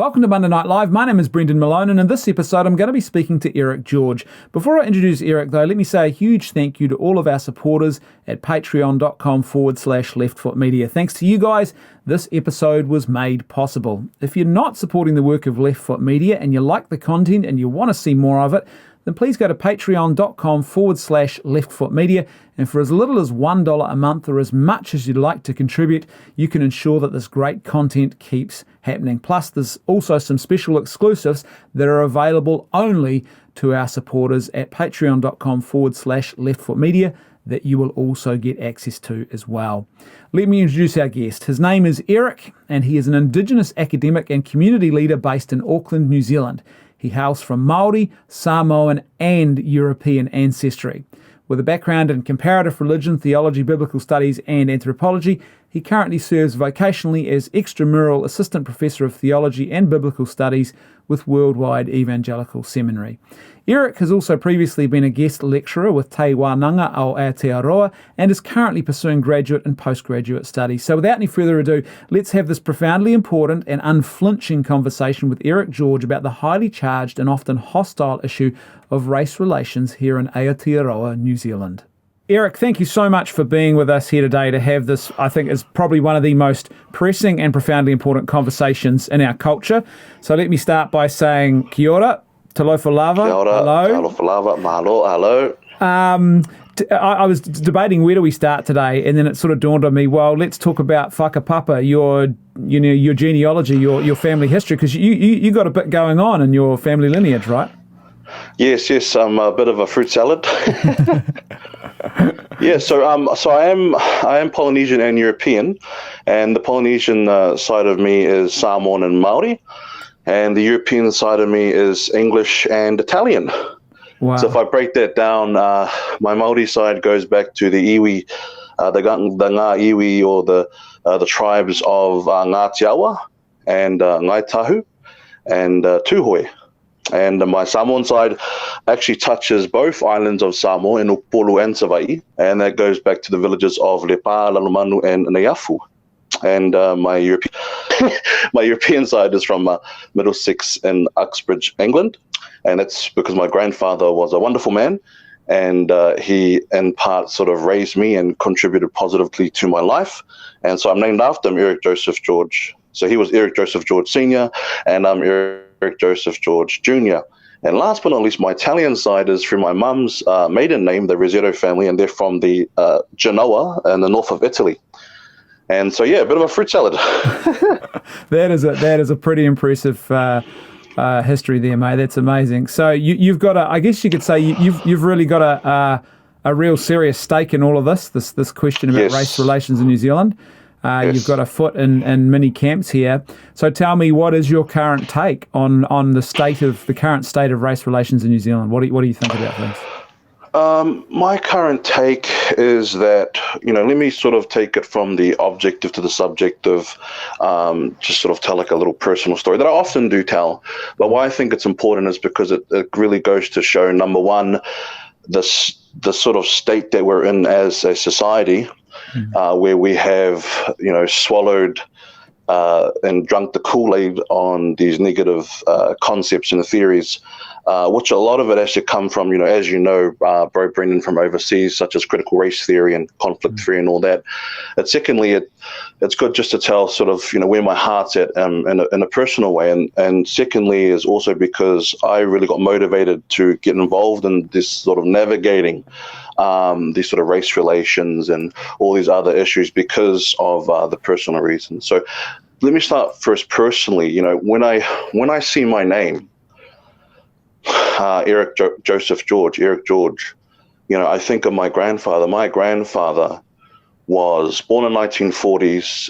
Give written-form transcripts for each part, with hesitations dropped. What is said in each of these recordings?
Welcome to Monday Night Live. My name is Brendan Malone, and in this episode I'm going to be speaking to Eric George. Before I introduce Eric though, let me say a huge thank you to all of our supporters at patreon.com/leftfootmedia. Thanks to you guys, this episode was made possible. If you're not supporting the work of Left Foot Media and you like the content and you want to see more of it, then please go to patreon.com/leftfootmedia, and for as little as $1 a month or as much as you'd like to contribute, you can ensure that this great content keeps happening. Plus, there's also some special exclusives that are available only to our supporters at patreon.com/leftfootmedia that you will also get access to as well. Let me introduce our guest. His name is Eric, and he is an Indigenous academic and community leader based in Auckland, New Zealand. He hails from Māori, Samoan, and European ancestry. With a background in comparative religion, theology, biblical studies, and anthropology, he currently serves vocationally as extramural assistant professor of theology and biblical studies with Worldwide Evangelical Seminary. Eric has also previously been a guest lecturer with Te Wānanga o Aotearoa and is currently pursuing graduate and postgraduate studies. So without any further ado, let's have this profoundly important and unflinching conversation with Eric George about the highly charged and often hostile issue of race relations here in Aotearoa, New Zealand. Eric, thank you so much for being with us here today to have this, I think, is probably one of the most pressing and profoundly important conversations in our culture. So let me start by saying kia ora, talofa lava, kia ora, hello. talofa lava, mahalo, hello. I was debating where do we start today, and then it sort of dawned on me, well, let's talk about whakapapa, your genealogy, your family history, because you got a bit going on in your family lineage, right? Yes, I'm a bit of a fruit salad. Yeah, so I am Polynesian and European, and the Polynesian side of me is Samoan and Māori, and the European side of me is English and Italian. Wow. So if I break that down, my Māori side goes back to the iwi, the ngā iwi, or the tribes of Aotearoa and Ngai Tahu and Tūhoe. And my Samoan side actually touches both islands of Samoa in Upolu and Savaii, and that goes back to the villages of Lepa, Lalumanu, and Neiafu. And my European side is from Middlesex and Uxbridge, England, and that's because my grandfather was a wonderful man, and he in part sort of raised me and contributed positively to my life, and so I'm named after him, Eric Joseph George. So he was Eric Joseph George Sr., and I'm Eric Joseph George Jr. And last but not least, my Italian side is from my mum's maiden name, the Rossetto family, and they're from the Genoa in the north of Italy. And so, yeah, a bit of a fruit salad. That is a pretty impressive history there, mate. That's amazing. So you've got I guess you could say you've really got a real serious stake in all of this question about race relations in New Zealand. Yes. You've got a foot in many camps here. So tell me, what is your current take on the current state of race relations in New Zealand? What do you think about things? My current take is that, let me sort of take it from the objective to the subjective, just sort of tell like a little personal story that I often do tell. But why I think it's important is because it really goes to show, number one, the sort of state that we're in as a society, where we have, swallowed and drunk the Kool-Aid on these negative concepts and theories, which a lot of it actually come from, as you know, Bro Brendan, from overseas, such as critical race theory and conflict theory and all that. And secondly, it's good just to tell sort of, where my heart's at in a personal way. And secondly is also because I really got motivated to get involved in this sort of navigating these sort of race relations and all these other issues because of the personal reasons. So let me start first personally. When I see my name, Eric Joseph George, Eric George, I think of my grandfather. My grandfather was born in 1940s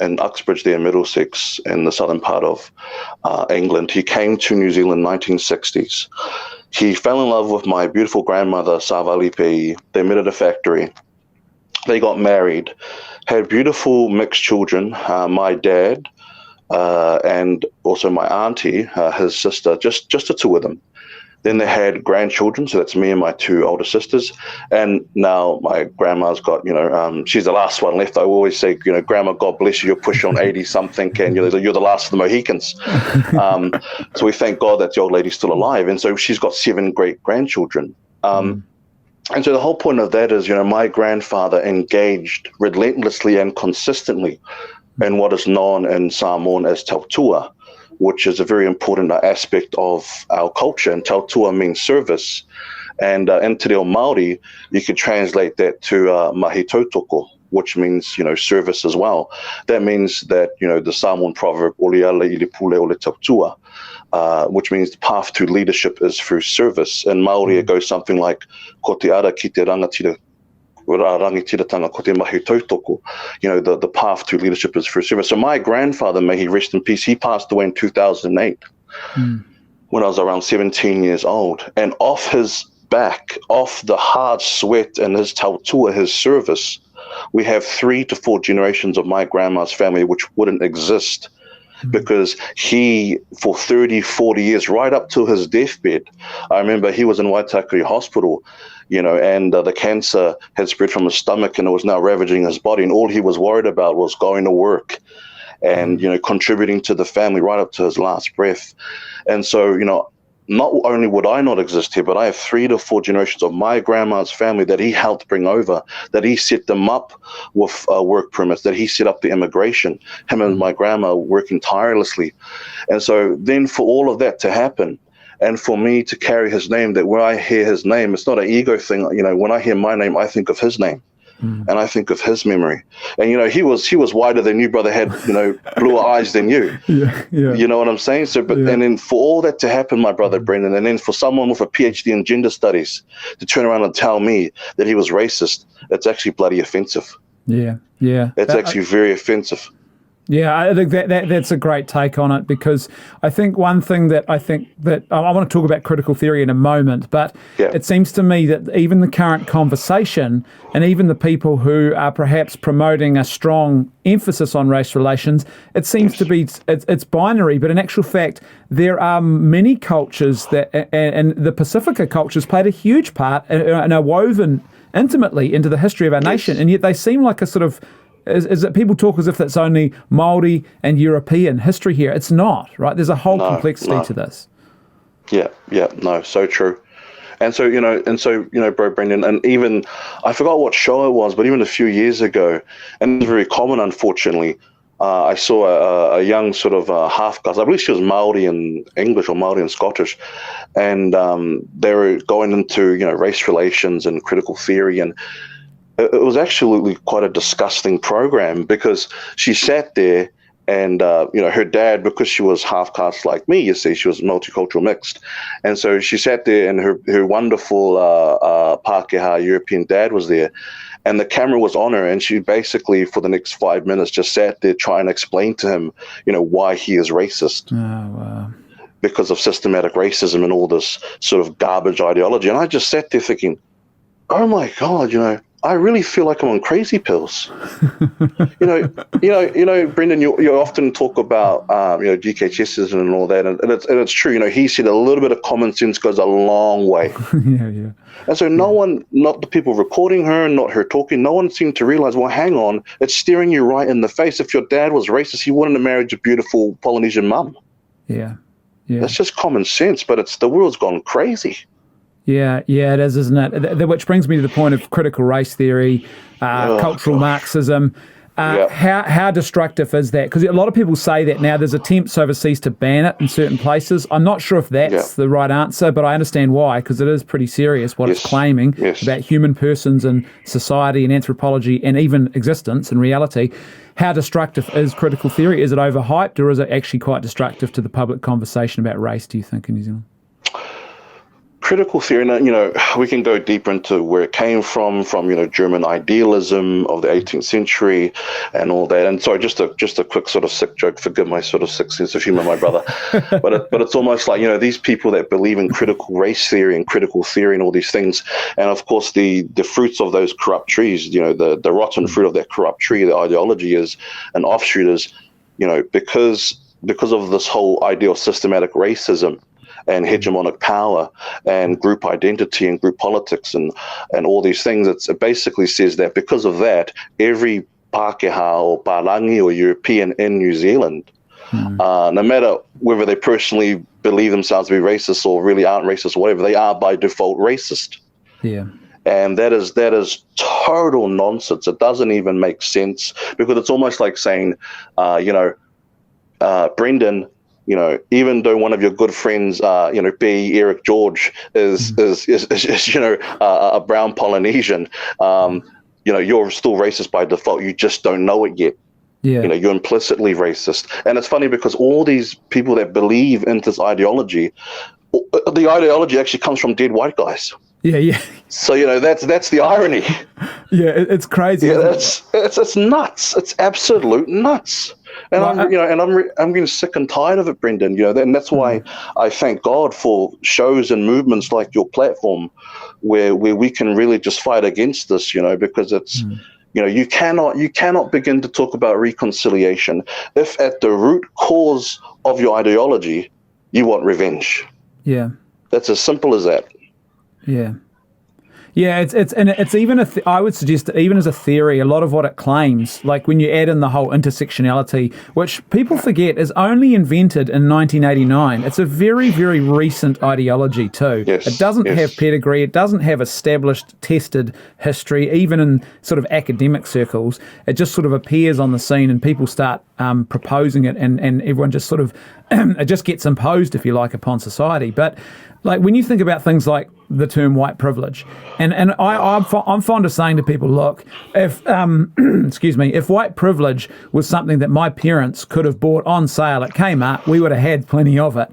in Uxbridge there, Middlesex, in the southern part of England. He came to New Zealand in 1960s. He fell in love with my beautiful grandmother, Savalipe. They met at a factory. They got married, had beautiful mixed children. My dad and also my auntie, his sister, just the two of them. Then they had grandchildren, so that's me and my two older sisters. And now my grandma's got, she's the last one left. I always say, Grandma, God bless you, you're pushing on 80-something, and you're the last of the Mohicans. So we thank God that the old lady's still alive. And so she's got 7 great-grandchildren. And so the whole point of that is, my grandfather engaged relentlessly and consistently in what is known in Samoan as tautua, which is a very important aspect of our culture. And tautua means service. And in Te Reo Māori, you could translate that to mahi tautoko, which means, service as well. That means that, the Samoan proverb, ole ala I le pule o le tautua, which means the path to leadership is through service. In Māori, it goes something like, ko te ara ki te rangatira, rangitiratanga ko te mahi tautoko. The path to leadership is through service. So my grandfather, may he rest in peace, he passed away in 2008 when I was around 17 years old. And off his back, off the hard sweat and his tautua, his service, we have 3 to 4 generations of my grandma's family which wouldn't exist. Because he, for 30, 40 years, right up to his deathbed, I remember he was in Waitakere Hospital, and the cancer had spread from his stomach and it was now ravaging his body. And all he was worried about was going to work and, contributing to the family right up to his last breath. And so, not only would I not exist here, but I have 3 to 4 generations of my grandma's family that he helped bring over, that he set them up with work permits, that he set up the immigration, him and my grandma working tirelessly. And so then for all of that to happen, and for me to carry his name, that when I hear his name, it's not an ego thing. When I hear my name, I think of his name. And I think of his memory. And, he was whiter than you, brother, had, bluer eyes than you. Yeah. You know what I'm saying? So, and then for all that to happen, my brother Brendan, and then for someone with a PhD in gender studies to turn around and tell me that he was racist, it's actually bloody offensive. Yeah. It's actually very offensive. Yeah, I think that's a great take on it, because I think one thing that I want to talk about critical theory in a moment, but it seems to me that even the current conversation and even the people who are perhaps promoting a strong emphasis on race relations, it seems to be it's binary, but in actual fact there are many cultures that, and the Pacifica cultures played a huge part and are woven intimately into the history of our nation, and yet they seem like a sort of is that people talk as if that's only Māori and European history here. It's not, right? There's a whole complexity to this. No, so true. And so, bro, Brendan, and even, I forgot what show it was, but even a few years ago, and it's very common, unfortunately, I saw a young sort of half-caste, I believe she was Māori and English or Māori and Scottish, and they were going into, race relations and critical theory, and it was actually quite a disgusting program, because she sat there and, her dad, because she was half-caste like me, you see, she was multicultural mixed. And so she sat there and her wonderful Pākehā European dad was there. And the camera was on her, and she basically, for the next 5 minutes, just sat there trying to explain to him, why he is racist. Oh, wow. Because of systematic racism and all this sort of garbage ideology. And I just sat there thinking, oh my God, I really feel like I'm on crazy pills. Brendan, you often talk about, GKHSs and all that, and it's true. He said a little bit of common sense goes a long way. Yeah. And so no one, not the people recording her, not her talking, no one seemed to realize, well, hang on, it's staring you right in the face. If your dad was racist, he wouldn't have married your beautiful Polynesian mum. Yeah. That's just common sense, but the world's gone crazy. Yeah, it is, isn't it? Which brings me to the point of critical race theory, cultural Marxism. How destructive is that? Because a lot of people say that now. There's attempts overseas to ban it in certain places. I'm not sure if that's the right answer, but I understand why, because it is pretty serious what it's claiming about human persons and society and anthropology and even existence and reality. How destructive is critical theory? Is it overhyped, or is it actually quite destructive to the public conversation about race, do you think, in New Zealand? Critical theory, we can go deeper into where it came from German idealism of the 18th century and all that. And sorry, just a quick sort of sick joke. Forgive my sort of sick sense of humor, my brother. but it's almost like, these people that believe in critical race theory and critical theory and all these things. And of course, the fruits of those corrupt trees, the rotten fruit of that corrupt tree, the ideology is an offshoot is, because of this whole idea of systematic racism and hegemonic power and group identity and group politics and all these things. It basically says that because of that, every Pākehā or Parangi or European in New Zealand, no matter whether they personally believe themselves to be racist or really aren't racist or whatever, they are by default racist. Yeah. And that is total nonsense. It doesn't even make sense, because it's almost like saying, Brendan, even though one of your good friends, B. Eric George is a brown Polynesian, you're still racist by default. You just don't know it yet. Yeah. You're implicitly racist. And it's funny because all these people that believe in this ideology, the ideology actually comes from dead white guys. Yeah. So, that's the irony. Yeah, it's crazy. Yeah, it's nuts. It's absolute nuts. And I'm getting sick and tired of it, Brendan. And that's why I thank God for shows and movements like your platform, where we can really just fight against this. Because it's you cannot begin to talk about reconciliation if at the root cause of your ideology you want revenge. Yeah, that's as simple as that. Yeah. Yeah, it's even I would suggest that even as a theory, a lot of what it claims, like when you add in the whole intersectionality, which people forget is only invented in 1989. It's a very, very recent ideology too. Yes, it doesn't have pedigree. It doesn't have established, tested history, even in sort of academic circles. It just sort of appears on the scene and people start proposing it, and everyone just sort of, it just gets imposed, if you like, upon society. But like when you think about things like the term white privilege, and I'm fond of saying to people, look, if if white privilege was something that my parents could have bought on sale at Kmart, we would have had plenty of it.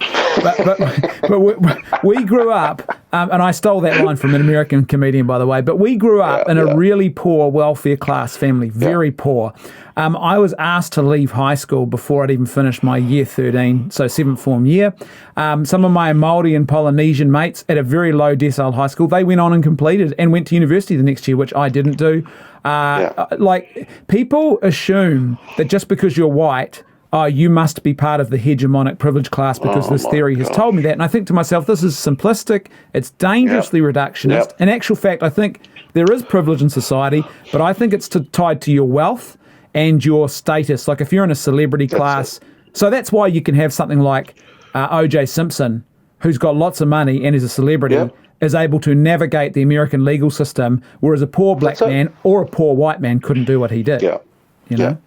But we grew up, and I stole that line from an American comedian, by the way, but we grew up in a really poor welfare class family, very poor. I was asked to leave high school before I'd even finished my year 13, so 7th form year. Some of my Māori and Polynesian mates at a very low decile high school, they went on and completed and went to university the next year, which I didn't do. Like, people assume that just because you're white, you must be part of the hegemonic privileged class because this theory has told me that. And I think to myself, this is simplistic. It's dangerously reductionist. In actual fact, I think there is privilege in society, but I think it's tied to your wealth and your status. Like if you're in a celebrity class, so that's why you can have something like O.J. Simpson, who's got lots of money and is a celebrity, is able to navigate the American legal system, whereas a poor black man or a poor white man couldn't do what he did. You know?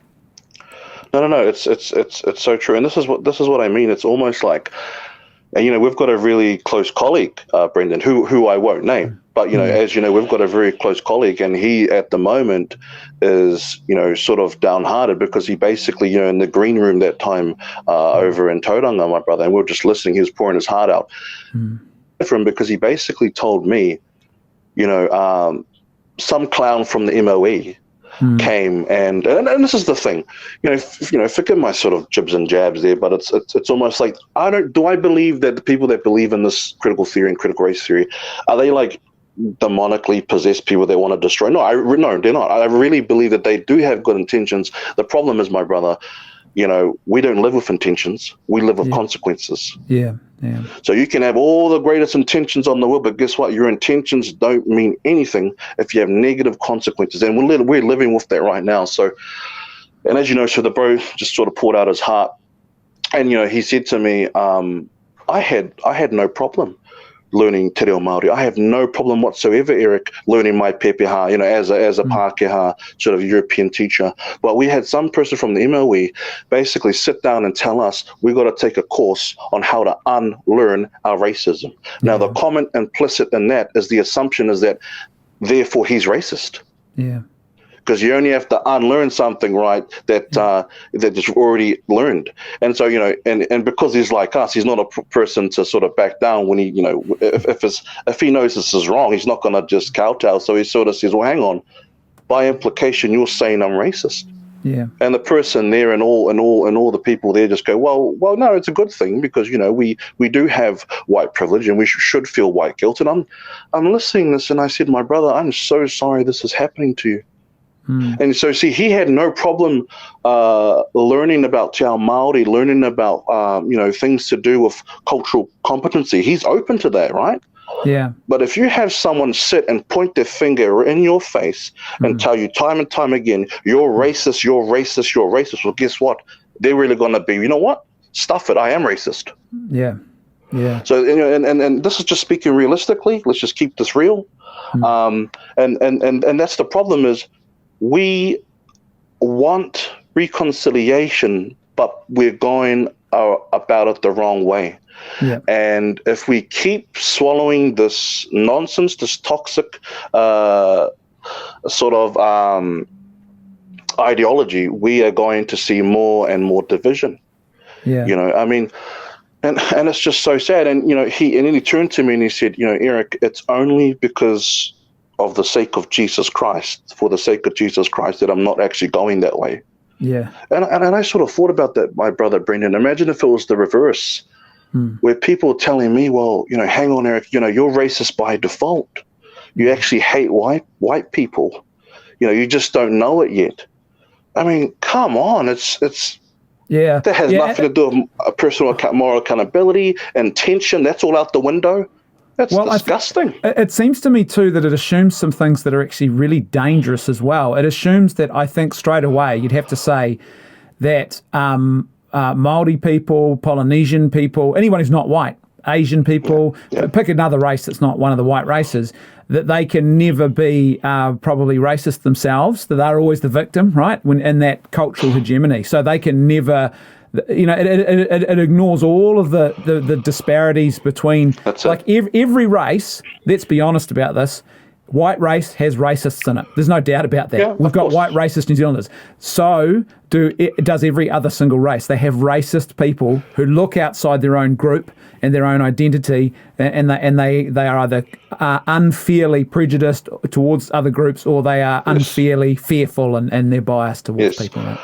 No. It's so true, and this is what I mean. It's almost like, we've got a really close colleague, Brendan, who I won't name, but as you know, we've got a very close colleague, and he at the moment is sort of downhearted because he basically in the green room that time over in Tauranga, my brother, and we were just listening. He was pouring his heart out for him because he basically told me, some clown from the MOE came and this is the thing, forgive my sort of jibs and jabs there, but it's almost like do I believe that the people that believe in this critical theory and critical race theory, are they like demonically possessed people they want to destroy? No, they're not. I really believe that they do have good intentions. The problem is, my brother, we don't live with intentions. We live with consequences. Yeah. So you can have all the greatest intentions on the world, but guess what? Your intentions don't mean anything if you have negative consequences. And we're living with that right now. So, and as you know, so the bro just sort of poured out his heart. And, he said to me, I had no problem learning te reo Māori. I have no problem whatsoever, Eric, learning my pepeha, as a Pākehā sort of European teacher. But we had some person from the MOE basically sit down and tell us we got to take a course on how to unlearn our racism. Now, the comment implicit in that is the assumption is that therefore he's racist. Yeah. Because you only have to unlearn something, right, that you've already learned. And so, and because he's like us, he's not a person to sort of back down when he, if he knows this is wrong, he's not going to just kowtow. So he sort of says, well, hang on, by implication, you're saying I'm racist. Yeah. And the person there and all the people there just go, well, no, it's a good thing because, we do have white privilege and we should feel white guilt. And I'm listening to this and I said, my brother, I'm so sorry this is happening to you. And so, see, he had no problem learning about Te Ao Māori, learning about, things to do with cultural competency. He's open to that, right? Yeah. But if you have someone sit and point their finger in your face and tell you time and time again, you're racist, you're racist, you're racist, well, guess what? They're really going to be, you know what? Stuff it, I am racist. Yeah. Yeah. So, and this is just speaking realistically. Let's just keep this real. And that's the problem is, we want reconciliation, but we're going about it the wrong way. Yeah. And if we keep swallowing this nonsense, this toxic sort of ideology, we are going to see more and more division. Yeah. I mean, and it's just so sad. And then he turned to me and he said, Eric, it's only because of the sake of Jesus Christ, for the sake of Jesus Christ, that I'm not actually going that way. Yeah. And I sort of thought about that, my brother Brendan. Imagine if it was the reverse, where people are telling me, well, hang on, Eric, you're racist by default. You actually hate white people. You just don't know it yet. I mean, come on, it's that has nothing to do with personal moral accountability, intention. That's all out the window. That's disgusting. It seems to me, too, that it assumes some things that are actually really dangerous as well. It assumes that, I think, straight away, you'd have to say that Māori people, Polynesian people, anyone who's not white, Asian people, pick another race that's not one of the white races, that they can never be probably racist themselves, that they're always the victim, right, in that cultural hegemony. So they can never... it ignores all of the disparities between, every race. Let's be honest about this. White race has racists in it. There's no doubt about that. Yeah, We've got white racist New Zealanders. So does every other single race. They have racist people who look outside their own group and their own identity, and they are either unfairly prejudiced towards other groups, or they are unfairly fearful and they're biased towards people. Right?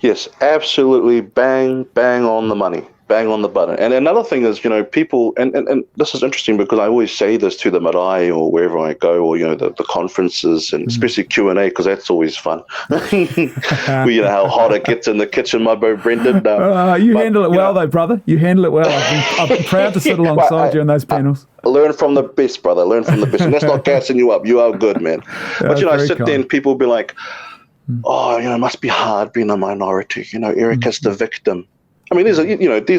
Yes, absolutely. Bang on the money. Bang on the button. And another thing is, people, and this is interesting because I always say this to the marae or wherever I go, or, the conferences, and especially Q&A, because that's always fun. How hot it gets in the kitchen, my bro Brendan. You handle it well, though, brother. You handle it well. I've been proud to sit alongside you in those panels. Learn from the best, brother. Learn from the best. And that's not gassing you up. You are good, man. But, I sit there and people will be like, oh, it must be hard being a minority. Eric is the victim. I mean, these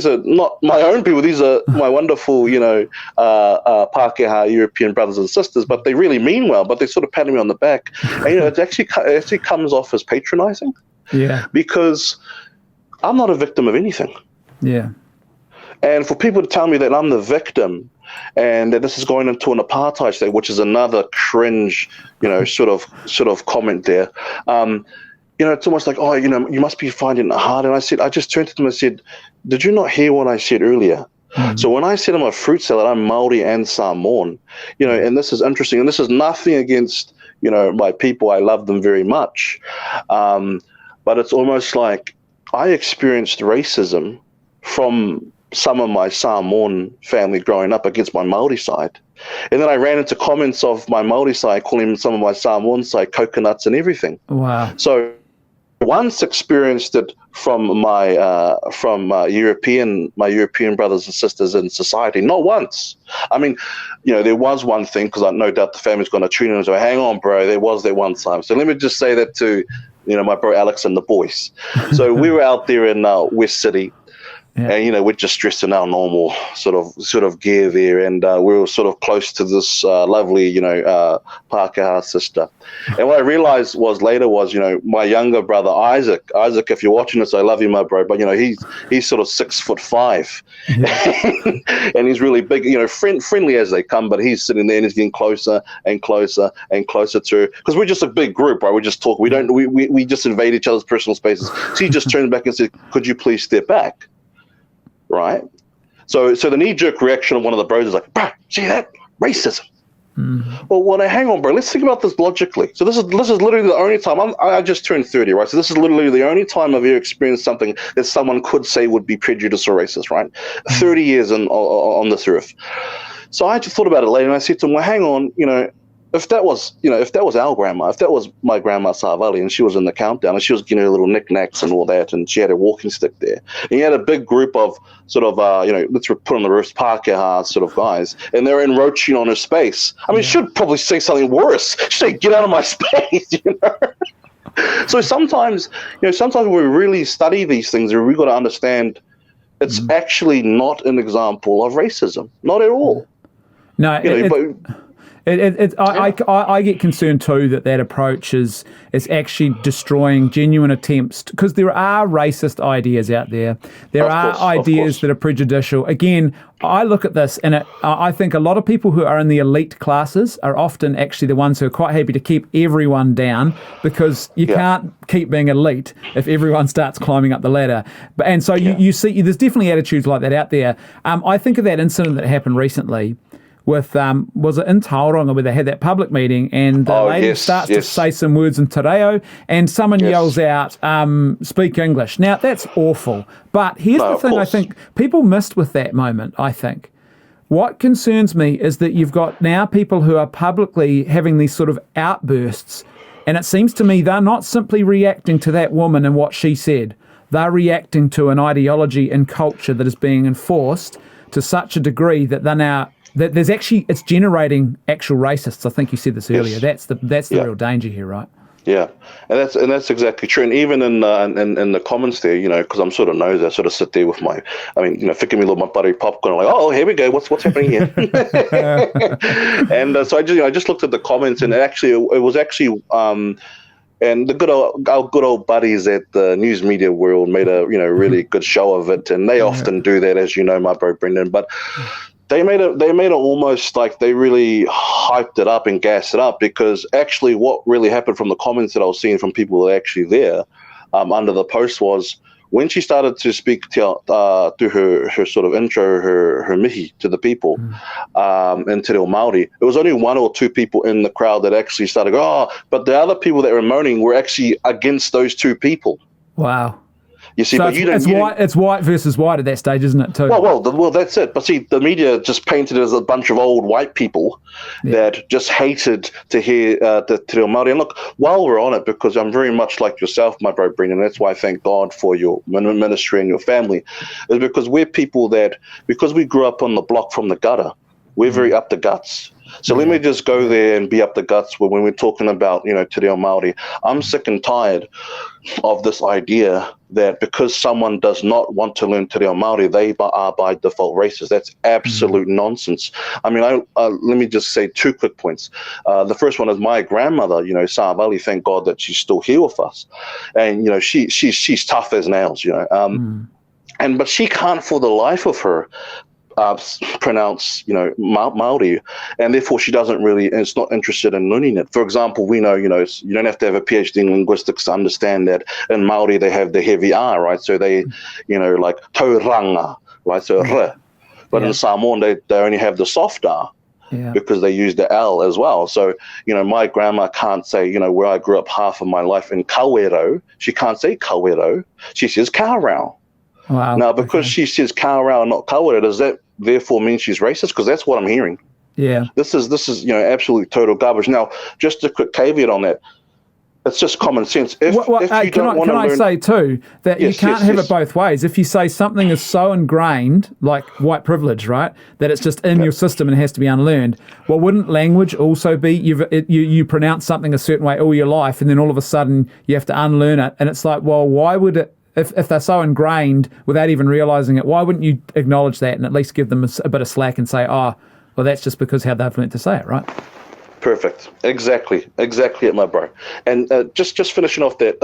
are not my own people. These are my wonderful, Pākehā European brothers and sisters, but they really mean well, but they sort of pat me on the back. And, it actually comes off as patronizing. Yeah. Because I'm not a victim of anything. Yeah. And for people to tell me that I'm the victim and that this is going into an apartheid state, which is another cringe, sort of comment there. It's almost like, you must be finding it hard. And I just turned to them and said, did you not hear what I said earlier? So when I said I'm a fruit salad, I'm Māori and Samoan, and this is interesting. And this is nothing against, my people. I love them very much. But it's almost like I experienced racism from some of my Samoan family growing up against my Māori side. And then I ran into comments of my Māori side calling some of my Samoan side coconuts and everything. Wow. So once experienced it from my European brothers and sisters in society. Not once. I mean, there was one thing, because I no doubt the family's going to tune in and say, hang on, bro, there was that one time. So let me just say that to, my bro Alex and the boys. So we were out there in West City. Yeah. And, we're just dressed in our normal sort of gear there. And we were sort of close to this lovely, Pākehā sister. And what I realized later was, my younger brother, Isaac, if you're watching this, I love you, my bro. But, he's sort of 6'5", and he's really big, friendly as they come. But he's sitting there and he's getting closer and closer and closer to, because we're just a big group, right? We just talk. We just invade each other's personal spaces. So he just turned back and said, could you please step back? Right, so the knee-jerk reaction of one of the bros is like, "Bro, see that racism?" Mm-hmm. Well, now hang on, bro. Let's think about this logically. So this is literally the only time I just turned 30, right? So this is literally the only time I've ever experienced something that someone could say would be prejudiced or racist, right? 30 years on this earth. So I just thought about it later, and I said to him, "Well, hang on, if that was, if that was our grandma, if that was my grandma Savali, and she was in the countdown, and she was getting her little knickknacks and all that, and she had a walking stick there, and you had a big group of sort of, let's put on the roof, Pākehā sort of guys, and they're encroaching on her space. I mean, she'd probably say something worse. She'd say, "Get out of my space," So sometimes when we really study these things, we've got to understand it's actually not an example of racism, not at all. No, I get concerned too that approach is actually destroying genuine attempts, because there are racist ideas out there. There are ideas that are prejudicial. Again, I look at this and I think a lot of people who are in the elite classes are often actually the ones who are quite happy to keep everyone down, because you can't keep being elite if everyone starts climbing up the ladder. And so you see there's definitely attitudes like that out there. I think of that incident that happened recently with, was it in Tauranga, where they had that public meeting, and the lady starts to say some words in te reo, and someone yells out, "Speak English." Now, that's awful. But here's the thing I think people missed with that moment, I think. What concerns me is that you've got now people who are publicly having these sort of outbursts, and it seems to me they're not simply reacting to that woman and what she said. They're reacting to an ideology and culture that is being enforced to such a degree that they're now... that there's actually, it's generating actual racists. I think you said this earlier. That's the real danger here, right? Yeah, and that's exactly true. And even in the comments there, because I'm sort of nosy, I sort of sit there with my, flicking me little my buttery popcorn, like, oh, here we go, what's happening here? And so I just looked at the comments, and it was actually and our good old buddies at the news media world made a really good show of it, and they often do that, as you know, my bro Brendan, but. They made it almost like they really hyped it up and gassed it up, because actually what really happened from the comments that I was seeing from people that are actually there under the post was, when she started to speak through her sort of intro, her mihi to the people in Te Reo Māori, it was only one or two people in the crowd that actually started going, oh, but the other people that were moaning were actually against those two people. Wow. You see, so but it's white versus white at that stage, isn't it, too? Well, that's it. But see, the media just painted it as a bunch of old white people that just hated to hear the Te Reo Māori. And look, while we're on it, because I'm very much like yourself, my bro Brendan, that's why I thank God for your ministry and your family, is because we're people that, because we grew up on the block from the gutter, we're very up the guts. So let me just go there and be up the guts when we're talking about, Te Reo Māori. I'm sick and tired of this idea that because someone does not want to learn Te Reo Māori, they are by default racist. That's absolute nonsense. I mean, let me just say two quick points. The first one is my grandmother, Savali, thank God that she's still here with us. And, she's tough as nails, but she can't for the life of her pronounce, Māori, and therefore she doesn't really, and it's not interested in learning it. For example, we know, you don't have to have a PhD in linguistics to understand that in Māori they have the heavy R, right? So they, like tauranga, right? So r. But in Samoan they only have the soft R. Because they use the L as well. So, my grandma can't say, where I grew up half of my life in Kawero, she can't say Kawero, she says Kaurau. Wow. Now, because she says Kaurau and not Kawero, does that therefore mean she's racist? Because that's what I'm hearing. Yeah. This is absolutely total garbage. Now, just a quick caveat on that. It's just common sense. If you don't want to learn... Can I say too that you can't have it both ways? If you say something is so ingrained, like white privilege, right, that it's just in your system and it has to be unlearned, well, wouldn't language also be you pronounce something a certain way all your life, and then all of a sudden you have to unlearn it? And it's like, well, why would it? If they're so ingrained without even realising it, why wouldn't you acknowledge that and at least give them a bit of slack and say, oh, well, that's just because how they've learnt to say it, right? Perfect. Exactly it, my bro. And just finishing off that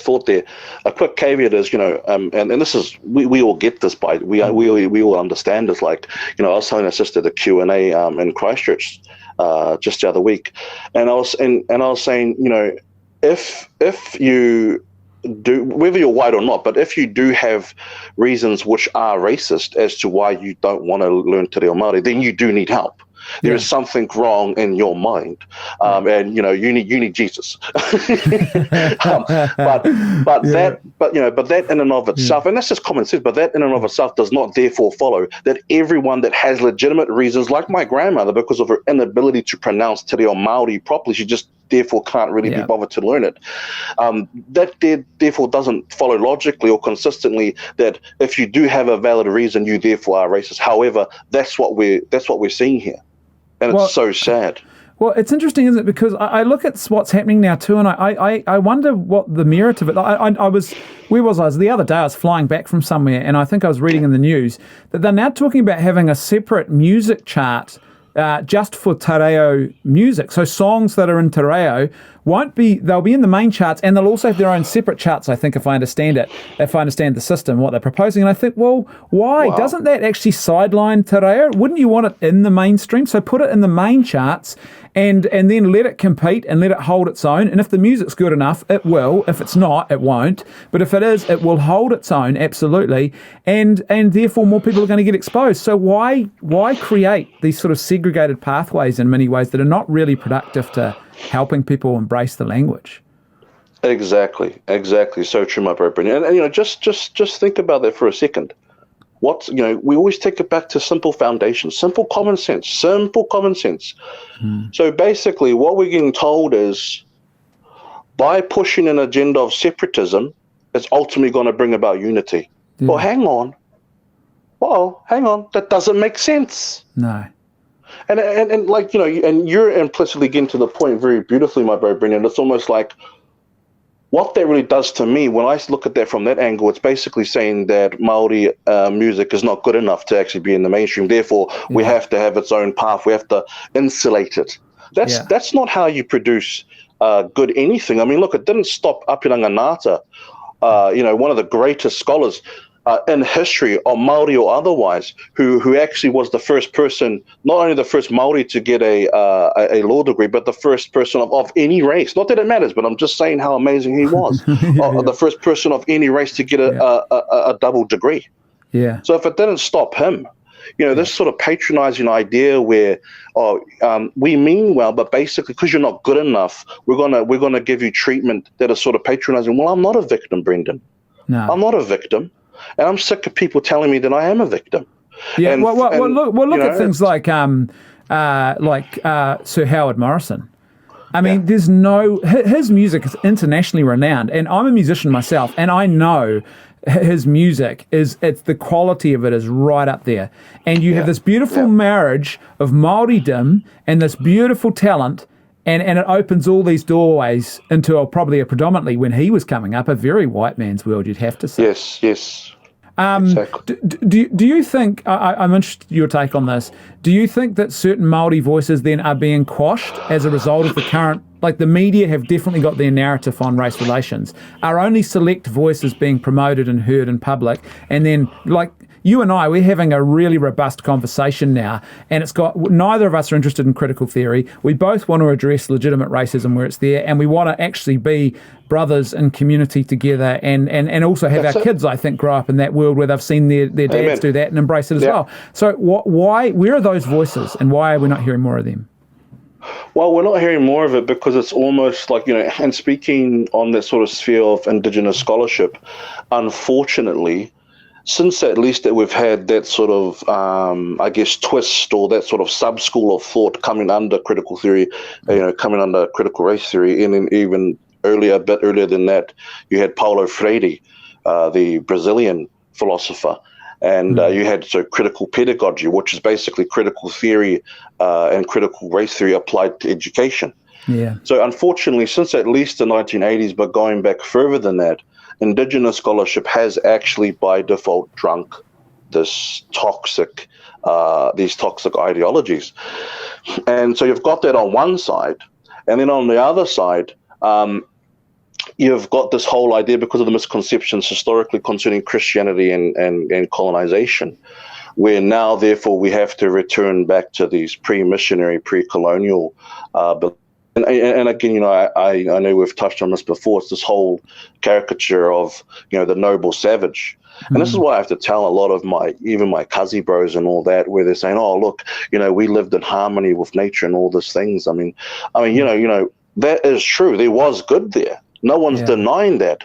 thought there, a quick caveat is, and this is, we all get this we all understand this. Like, I was telling our sister the Q&A in Christchurch just the other week, and I was saying, if you do, whether you're white or not, but if you do have reasons which are racist as to why you don't want to learn Te Reo Māori, then you do need help. There is something wrong in your mind, and you need Jesus. But that in and of itself, and that's just common sense. But that in and of itself does not therefore follow that everyone that has legitimate reasons, like my grandmother, because of her inability to pronounce Te Reo Māori properly, she just therefore can't really be bothered to learn it. That therefore doesn't follow logically or consistently that if you do have a valid reason, you therefore are racist. However, that's what we're seeing here, and it's so sad. Well, it's interesting, isn't it? Because I look at what's happening now too, and I wonder what the merit of it. I was the other day. I was flying back from somewhere, and I think I was reading in the news that they're now talking about having a separate music chart just for Te Reo music. So songs that are in Te Reo they'll be in the main charts, and they'll also have their own separate charts, I think, if I understand the system, what they're proposing. And I think, well, why? Wow. Doesn't that actually sideline Te Reo? Wouldn't you want it in the mainstream? So put it in the main charts and then let it compete and let it hold its own. And if the music's good enough, it will. If it's not, it won't. But if it is, it will hold its own, absolutely. And therefore more people are going to get exposed. So why create these sort of segregated pathways in many ways that are not really productive to helping people embrace the language? Exactly. So true, my bro, Brendan. And just think about that for a second. We always take it back to simple foundations, simple common sense. So basically what we're getting told is by pushing an agenda of separatism, it's ultimately going to bring about unity. Yeah. Well, hang on. That doesn't make sense. No. And and you're implicitly getting to the point very beautifully, my bro, Brendan. It's almost like what that really does to me, when I look at that from that angle, it's basically saying that Māori music is not good enough to actually be in the mainstream. Therefore, we have to have its own path. We have to insulate it. That's not how you produce good anything. I mean, look, it didn't stop Apiranga Ngāta, one of the greatest scholars in history, or Māori or otherwise, who actually was the first person, not only the first Māori to get a law degree, but the first person of any race. Not that it matters, but I'm just saying how amazing he was. The first person of any race to get a double degree. Yeah. So if it didn't stop him, this sort of patronizing idea where, we mean well, but basically because you're not good enough, we're gonna give you treatment that is sort of patronizing. Well, I'm not a victim, Brendan. No. I'm not a victim. And I'm sick of people telling me that I am a victim. Yeah, look at things like Sir Howard Morrison. I mean, there's his music is internationally renowned, and I'm a musician myself, and I know his music it's the quality of it is right up there. And you have this beautiful marriage of Māoridom and this beautiful talent, and it opens all these doorways into probably a predominantly, when he was coming up, a very white man's world, you'd have to say. Yes. Exactly. Do you think, I'm interested in your take on this, do you think that certain Māori voices then are being quashed as a result of the current, like the media have definitely got their narrative on race relations? Are only select voices being promoted and heard in public? And then, like, you and I, we're having a really robust conversation now, and neither of us are interested in critical theory. We both want to address legitimate racism where it's there, and we want to actually be brothers in community together, and also have our kids, I think, grow up in that world where they've seen their dads do that and embrace it as well. So where are those voices, and why are we not hearing more of them? Well, we're not hearing more of it because it's almost like, and speaking on that sort of sphere of Indigenous scholarship, unfortunately, since at least that we've had that sort of, twist or that sort of sub-school of thought coming under critical theory, coming under critical race theory, and then even a bit earlier than that, you had Paulo Freire, the Brazilian philosopher, and you had critical pedagogy, which is basically critical theory and critical race theory applied to education. Yeah. So unfortunately, since at least the 1980s, but going back further than that, Indigenous scholarship has actually by default drunk these toxic ideologies. And so you've got that on one side, and then on the other side, you've got this whole idea, because of the misconceptions historically concerning Christianity and colonization, where now therefore we have to return back to these pre-missionary, pre-colonial And again, I know we've touched on this before. It's this whole caricature of, the noble savage. And this is why I have to tell a lot of even my Kazi bros and all that, where they're saying, oh, look, we lived in harmony with nature and all these things. I mean, that is true. There was good there. No one's denying that.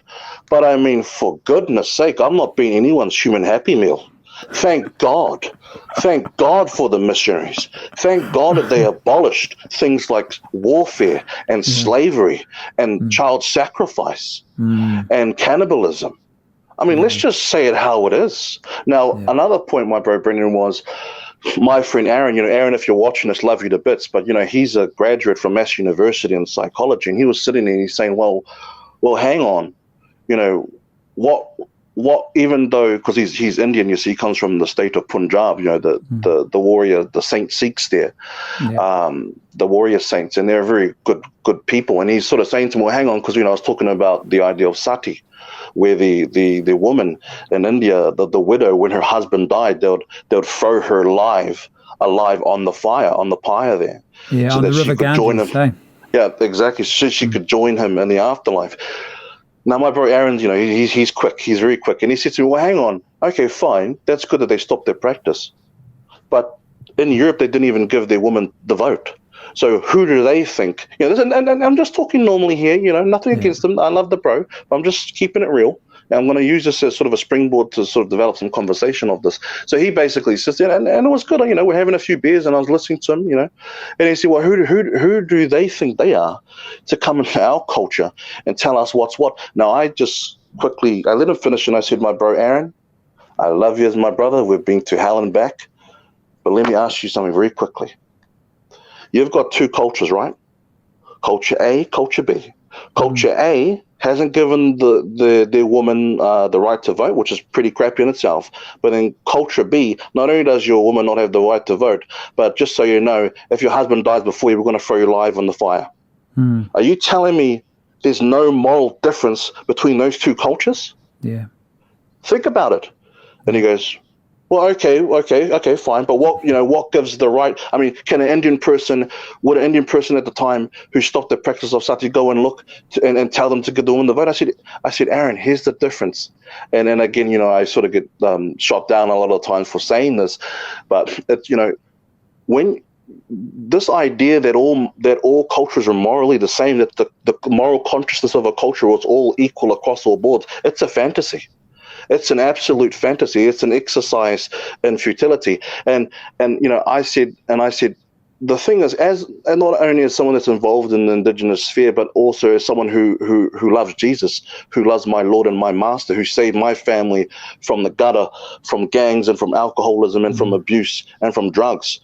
But I mean, for goodness sake, I'm not being anyone's human happy meal. Thank God. Thank God for the missionaries. Thank God that they abolished things like warfare and slavery and child sacrifice and cannibalism. I mean, let's just say it how it is. Now, another point, my bro Brendan, was my friend Aaron. Aaron, if you're watching this, love you to bits, but, he's a graduate from Mass University in psychology, and he was sitting there and he's saying, well, hang on, what, even though, because he's Indian, you see, he comes from the state of Punjab, the warrior, the Saint Sikhs there, the warrior saints, and they're very good people. And he's sort of saying to me, well, hang on, because, I was talking about the idea of sati, where the woman in India, the widow, when her husband died, they would throw her alive on the pyre there. Yeah, so on that the river she could join him. Ganges, Yeah, exactly. So she could join him in the afterlife. Now, my bro Aaron, he's quick. He's very quick. And he said to me, well, hang on. Okay, fine. That's good that they stopped their practice. But in Europe, they didn't even give their women the vote. So who do they think? And I'm just talking normally here, nothing against them. I love the bro. But I'm just keeping it real. And I'm going to use this as sort of a springboard to sort of develop some conversation of this. So he basically sits there, and it was good. We're having a few beers, and I was listening to him, and he said, well, who do they think they are to come into our culture and tell us what's what? Now, I let him finish, and I said, my bro Aaron, I love you as my brother. We've been to hell and back. But let me ask you something very quickly. You've got two cultures, right? Culture A, culture B. Culture A hasn't given their woman the right to vote, which is pretty crappy in itself. But in culture B, not only does your woman not have the right to vote, but just so you know, if your husband dies before you, we're going to throw you alive on the fire. Are you telling me there's no moral difference between those two cultures? Yeah. Think about it. And he goes, well, okay, fine. But what gives the right? I mean, would an Indian person at the time who stopped the practice of sati go and look and tell them to give the woman the vote? I said, Aaron, here's the difference. And then again, I sort of get shot down a lot of times for saying this, but it's, when this idea that all cultures are morally the same, that the moral consciousness of a culture was all equal across all boards, it's a fantasy. It's an absolute fantasy. It's an exercise in futility. And I said, the thing is, and not only as someone that's involved in the Indigenous sphere, but also as someone who loves Jesus, who loves my Lord and my Master, who saved my family from the gutter, from gangs and from alcoholism and from abuse and from drugs.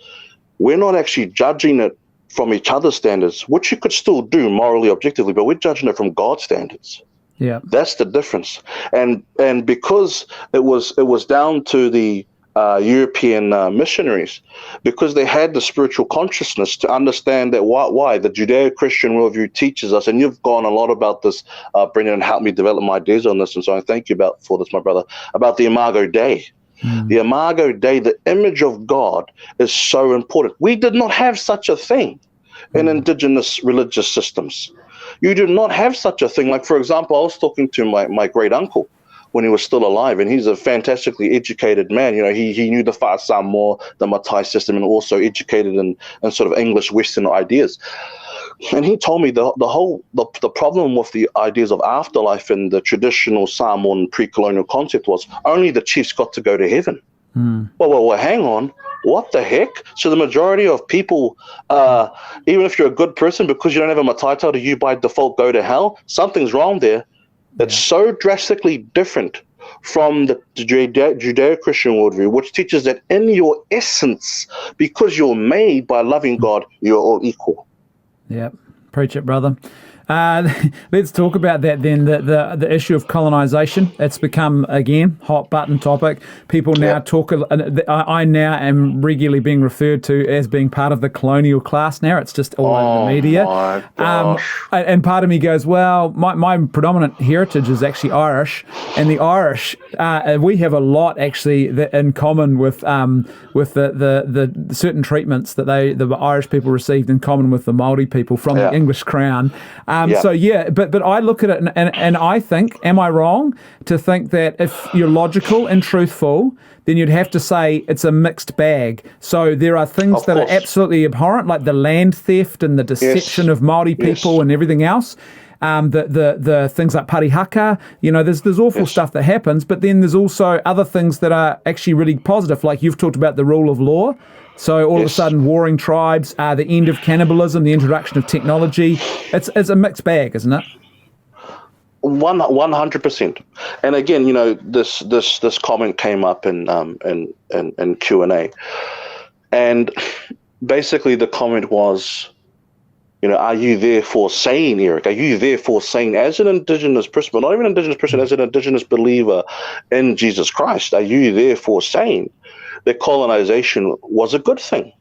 We're not actually judging it from each other's standards, which you could still do morally, objectively, but we're judging it from God's standards. Yeah, that's the difference. And because it was down to the European missionaries, because they had the spiritual consciousness to understand that why the Judeo-Christian worldview teaches us, and you've gone a lot about this, Brendan, and helped me develop my ideas on this, and so I thank you for this, my brother, about the Imago Dei. The Imago Dei, the image of God, is so important. We did not have such a thing in indigenous religious systems. You do not have such a thing. Like, for example, I was talking to my great uncle when he was still alive, and he's a fantastically educated man. He knew the Fa Samoa, the Matai system, and also educated in sort of English Western ideas. And he told me the problem with the ideas of afterlife in the traditional Samoan pre-colonial concept was only the chiefs got to go to heaven. Well, hang on. What the heck? So the majority of people, even if you're a good person, because you don't have a Matai title, you by default go to hell? Something's wrong there. It's so drastically different from the Judeo-Christian worldview, which teaches that in your essence, because you're made by loving God, you're all equal. Yeah, preach it, brother. Let's talk about that then. The issue of colonisation. It's become again hot button topic. People now talk. I now am regularly being referred to as being part of the colonial class. Now it's just all over the media. My gosh. And part of me goes, well, my predominant heritage is actually Irish, and the Irish we have a lot actually in common with the certain treatments that the Irish people received in common with the Māori people from the English Crown. But I look at it and I think, am I wrong to think that if you're logical and truthful, then you'd have to say it's a mixed bag. So there are things that are absolutely abhorrent, like the land theft and the deception of Māori people and everything else. The things like parihaka, there's awful stuff that happens, but then there's also other things that are actually really positive, like you've talked about the rule of law. So all of a sudden, warring tribes, the end of cannibalism, the introduction of technology. It's a mixed bag, isn't it? 100%. And again, this comment came up in Q&A, and basically the comment was, are you therefore saying, Eric? Are you therefore saying, as an Indigenous person, but not even an Indigenous person, as an Indigenous believer in Jesus Christ, are you therefore saying that colonization was a good thing?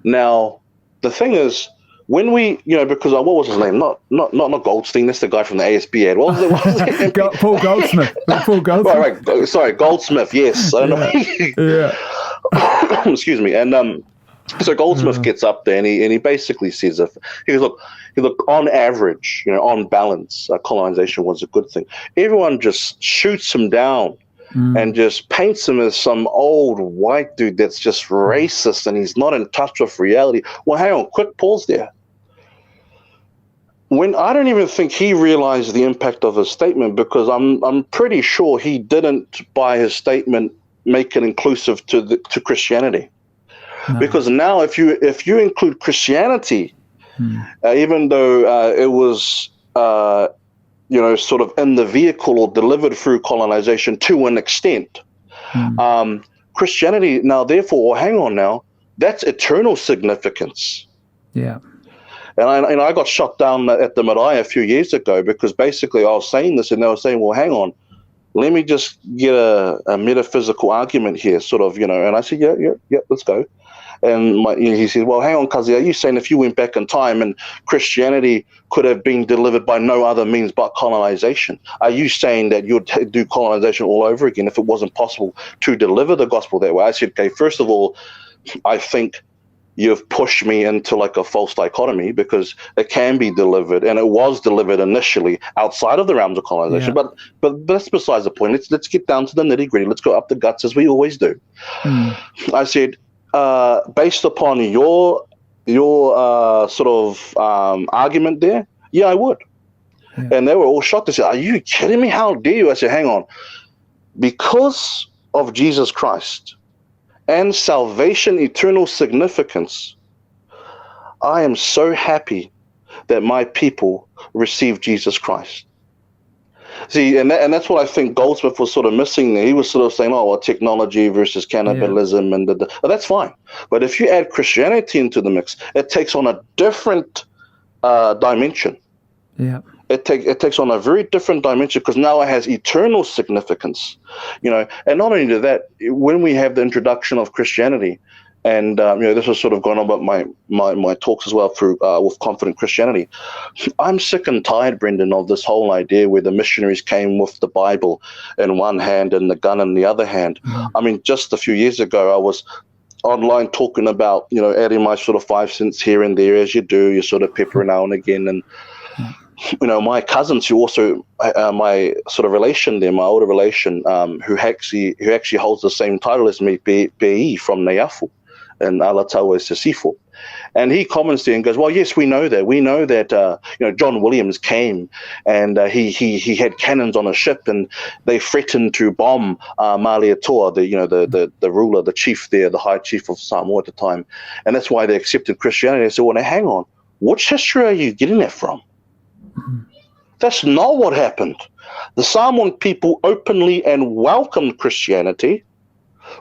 Now, the thing is, when we, because what was his name? Not Goldstein. That's the guy from the ASB ad. What was it? Paul Goldsmith. Paul Goldsmith. Right. Sorry, Goldsmith. Yes. I don't know. Excuse me. And so Goldsmith gets up there and he basically says, he goes, look, on average, on balance, colonization was a good thing. Everyone just shoots him down and just paints him as some old white dude that's just racist and he's not in touch with reality. Well, hang on, quick pause there. When I don't even think he realized the impact of his statement, because I'm pretty sure he didn't, by his statement, make it inclusive to Christianity. No. Because now, if you include Christianity, even though it was sort of in the vehicle or delivered through colonization to an extent, Christianity now, therefore, hang on now, that's eternal significance. Yeah. And I got shot down at the Marae a few years ago because basically I was saying this and they were saying, well, hang on, let me just get a metaphysical argument here, sort of, and I said, yeah, let's go. And he said, well, hang on, Kazi, are you saying if you went back in time and Christianity could have been delivered by no other means but colonization, are you saying that you'd do colonization all over again if it wasn't possible to deliver the gospel that way? I said, okay, first of all, I think you've pushed me into like a false dichotomy, because it can be delivered, and it was delivered initially outside of the realms of colonization. Yeah. But that's besides the point. Let's get down to the nitty gritty. Let's go up the guts as we always do. I said, based upon your sort of argument there, yeah, I would. Yeah. And they were all shocked. They said, are you kidding me? How dare you? I said, hang on. Because of Jesus Christ and salvation, eternal significance, I am so happy that my people receive Jesus Christ. See, and that's what I think Goldsmith was sort of missing there. He was sort of saying, oh, well, technology versus cannibalism, and that's fine. But if you add Christianity into the mix, it takes on a different dimension. Yeah. It takes on a very different dimension, because now it has eternal significance, And not only that, when we have the introduction of Christianity, and this was sort of going on about my talks as well through with Confident Christianity. I'm sick and tired, Brendan, of this whole idea where the missionaries came with the Bible in one hand and the gun in the other hand. I mean, just a few years ago, I was online talking about adding my sort of 5 cents here and there, as you do, you sort of pepper now and again, and my cousins, who also my sort of relation there, my older relation, who actually holds the same title as me, Be from Neiafu and Aotearoa Sisifo. And he comments there and goes, well, yes, we know that John Williams came and he had cannons on a ship, and they threatened to bomb Aotearoa, the ruler, the chief there, the high chief of Samoa at the time. And that's why they accepted Christianity. I said, well, now hang on, which history are you getting that from? That's not what happened. The Samoan people openly and welcomed Christianity.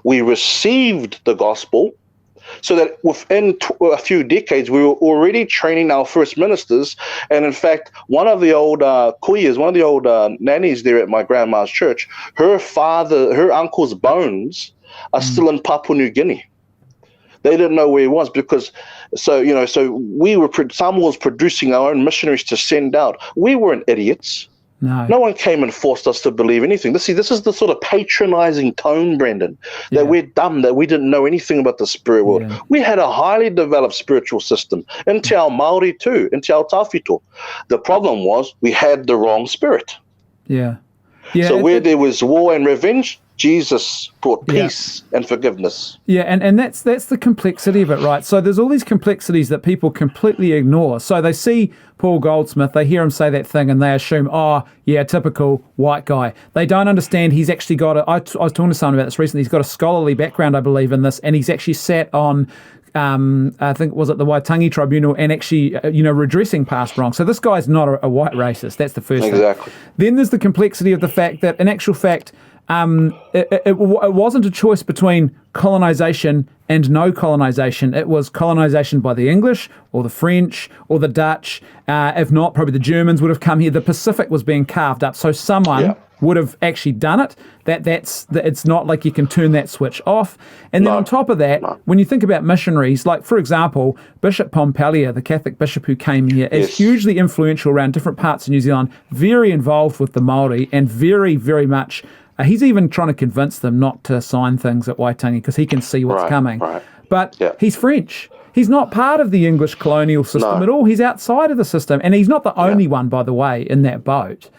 We received the gospel, So that within a few decades, we were already training our first ministers. And in fact, one of the old kuias, one of the old nannies there at my grandma's church, her uncle's bones are still in Papua New Guinea. They didn't know where he was because, so Samoa was producing our own missionaries to send out. We weren't idiots. No one came and forced us to believe anything. This is the sort of patronizing tone, Brendan, that we're dumb, that we didn't know anything about the spirit world. Yeah. We had a highly developed spiritual system, in Te Ao Māori too, in Te Ao Tawhito. The problem was we had the wrong spirit. Yeah. So where there was war and revenge, Jesus brought peace and forgiveness. Yeah, and that's the complexity of it, right? So there's all these complexities that people completely ignore. So they see Paul Goldsmith, they hear him say that thing, and they assume, typical white guy. They don't understand he's actually got I was talking to someone about this recently, he's got a scholarly background, I believe, in this, and he's actually sat on I think, was it the Waitangi Tribunal, and actually, redressing past wrong. So this guy's not a white racist. That's the first thing. Exactly. Then there's the complexity of the fact that, in actual fact, it wasn't a choice between colonization and no colonization. It was colonization by the English or the French or the Dutch. If not, probably the Germans would have come here. The Pacific was being carved up. So someone would have actually done it. It's not like you can turn that switch off. And then on top of that, when you think about missionaries, like, for example, Bishop Pompelia, the Catholic bishop who came here, is hugely influential around different parts of New Zealand, very involved with the Māori, and very, very much he's even trying to convince them not to sign things at Waitangi because he can see what's coming. Right. But he's French. He's not part of the English colonial system at all. He's outside of the system. And he's not the only one, by the way, in that boat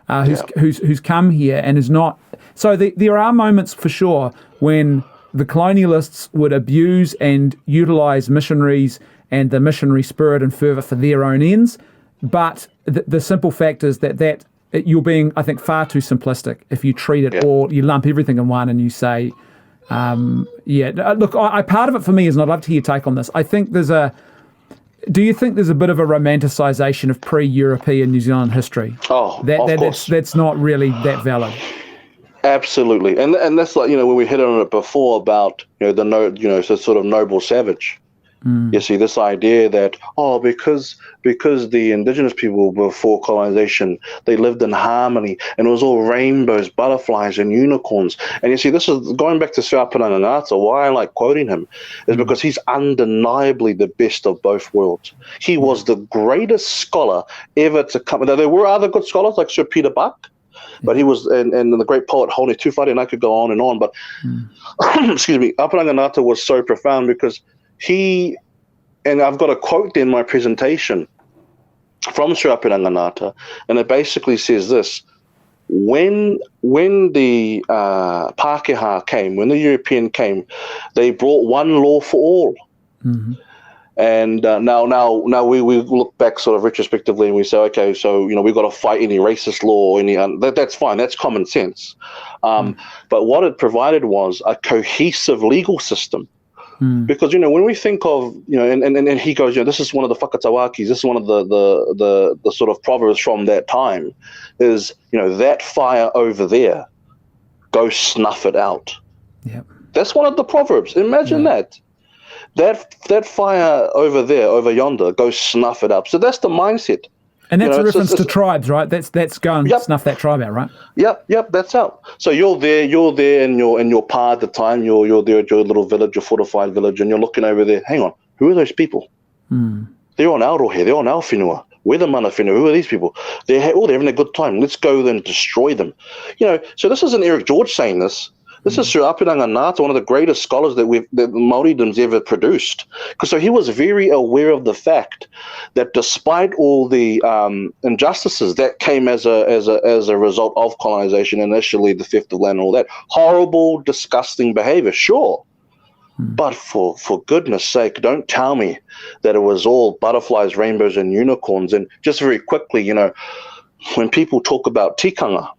who's come here and is not. So there are moments for sure when the colonialists would abuse and utilize missionaries and the missionary spirit and fervor for their own ends. But the simple fact is that you're being, I think, far too simplistic if you treat it all, you lump everything in one and you say, look, part of it for me is, and I'd love to hear your take on this, do you think there's a bit of a romanticisation of pre-European New Zealand history? Of course. That's not really that valid. Absolutely. And that's like, when we hit on it before about, sort of noble savage. You see, this idea that, because the Indigenous people before colonization, they lived in harmony and it was all rainbows, butterflies and unicorns. And you see, this is going back to Sir Aotearoa. Why I like quoting him is because he's undeniably the best of both worlds. He was the greatest scholar ever to come. Now, there were other good scholars like Sir Peter Buck, but he was, and the great poet Hone Tūwhare, and I could go on and on, but excuse me, Aotearoa was so profound because he, and I've got a quote in my presentation from Sir Aotearoa, and it basically says this: when the Pākehā came, when the European came, they brought one law for all. Mm-hmm. And now we look back sort of retrospectively and we say, okay, so we've got to fight any racist law, that's fine, that's common sense. But what it provided was a cohesive legal system. Because when we think of and he goes, this is one of the whakatawakis, this is one of the sort of proverbs from that time, is that fire over there, go snuff it out. Yep. That's one of the proverbs. Imagine that fire over there, over yonder, go snuff it up. So that's the mindset. And that's a reference to tribes, right? That's go and snuff that tribe out, right? Yep, that's out. So you're there in your pa at the time, you're there at your little village, your fortified village, and you're looking over there, hang on, who are those people? They're on Aotearoa, they're on our whenua. We're the mana whenua, who are these people? They're having a good time, let's go and destroy them. So this isn't Eric George saying this. This is Sir Aotearoa, one of the greatest scholars that Māoridom's ever produced. So he was very aware of the fact that despite all the injustices that came as a result of colonization, initially the theft of land and all that, horrible, disgusting behavior, sure. But for goodness sake, don't tell me that it was all butterflies, rainbows, and unicorns. And just very quickly, when people talk about tikanga,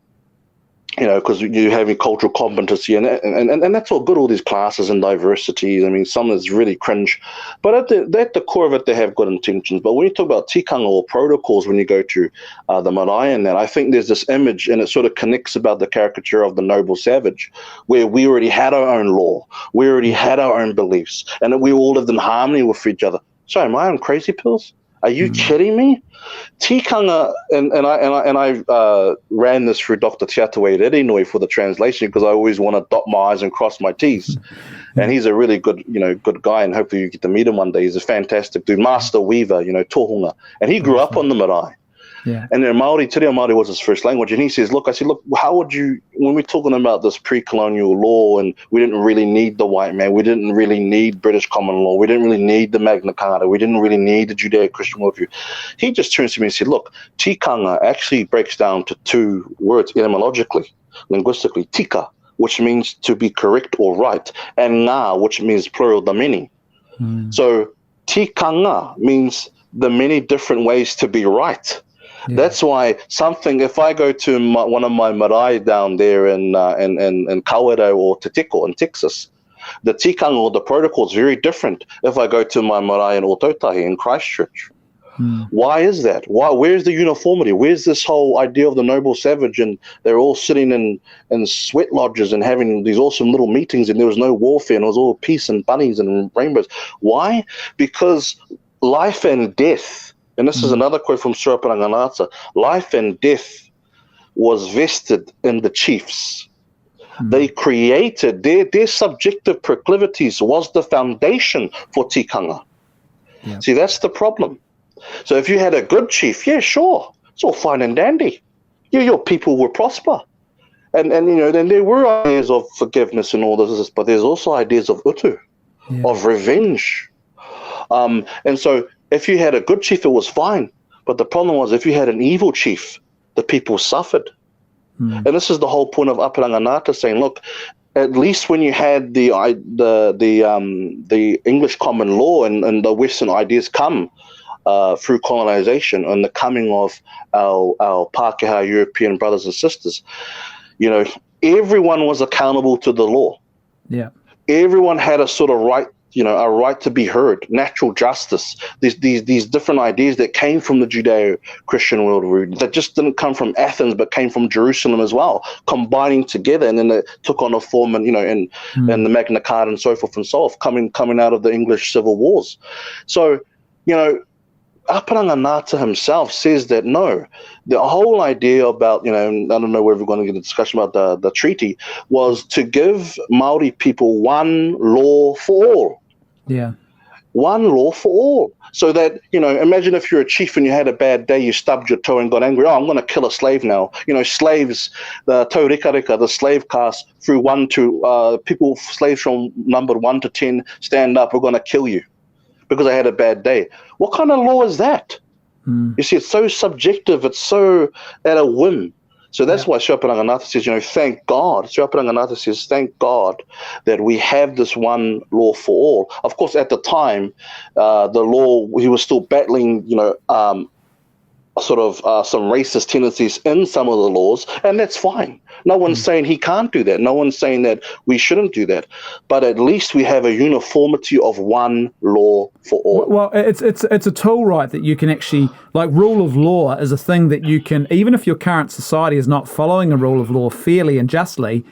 because you having cultural competency and that's all good, all these classes and diversity. I mean, some is really cringe, but at the core of it, they have good intentions. But when you talk about tikanga or protocols, when you go to the marae and that, I think there's this image, and it sort of connects about the caricature of the noble savage, where we already had our own law, we already had our own beliefs, and that we all lived in harmony with each other. Sorry, am I on crazy pills? Are you kidding me? Tikanga, and I ran this through Dr. Aotearoa for the translation, because I always want to dot my I's and cross my T's. And he's a really good guy, and hopefully you get to meet him one day. He's a fantastic dude, Masterweaver, tohunga. And he grew up on the marae. Yeah. And then Te Reo Māori was his first language. And he says, look, how would you, when we're talking about this pre-colonial law, and we didn't really need the white man, we didn't really need British common law, we didn't really need the Magna Carta, we didn't really need the Judeo-Christian worldview. He just turns to me and said, look, tikanga actually breaks down to two words etymologically, linguistically. Tika, which means to be correct or right, and ngā, which means plural, the many. So tikanga means the many different ways to be right. Yeah. That's why if I go to one of my marae down there in Kawerau or Te Teko in Texas, the tikanga or the protocol is very different if I go to my marae in Aotearoa in Christchurch. Why is that? Where's the uniformity? Where's this whole idea of the noble savage, and they're all sitting in sweat lodges and having these awesome little meetings, and there was no warfare, and it was all peace and bunnies and rainbows. Why? Because life and death, and this is another quote from Sura Paranganata, life and death was vested in the chiefs. They created, their subjective proclivities was the foundation for tikanga. Yeah. See, that's the problem. So if you had a good chief, yeah, sure, it's all fine and dandy. Your people will prosper. And then there were ideas of forgiveness and all this, but there's also ideas of utu, of revenge. And so if you had a good chief, it was fine. But the problem was, if you had an evil chief, the people suffered. And this is the whole point of Aparanganata saying, look, at least when you had the English common law and the Western ideas come through colonization and the coming of our Pākehā European brothers and sisters, everyone was accountable to the law. Yeah, everyone had a sort of right, a right to be heard, natural justice. These different ideas that came from the Judeo-Christian worldview that just didn't come from Athens, but came from Jerusalem as well, combining together, and then it took on a form, and and the Magna Carta and so forth and so on, coming out of the English civil wars. So, Aparanganata himself says that no, the whole idea about, I don't know whether we're going to get a discussion about the treaty, was to give Maori people one law for all. Yeah. One law for all. So that, imagine if you're a chief and you had a bad day, you stubbed your toe and got angry. Oh, I'm going to kill a slave now. Slaves, the taurekareka, the slave caste, through slaves from number 1 to 10, stand up, we're going to kill you because I had a bad day. What kind of law is that? You see, it's so subjective. It's so at a whim. So that's why Sura Paranganata says, thank God. Sura Paranganata says, thank God that we have this one law for all. Of course, at the time, the law, he was still battling, some racist tendencies in some of the laws, and that's fine. No one's saying he can't do that. No one's saying that we shouldn't do that. But at least we have a uniformity of one law for all. Well, it's a tool, right, that you can actually, like, rule of law is a thing that you can, even if your current society is not following a rule of law fairly and justly,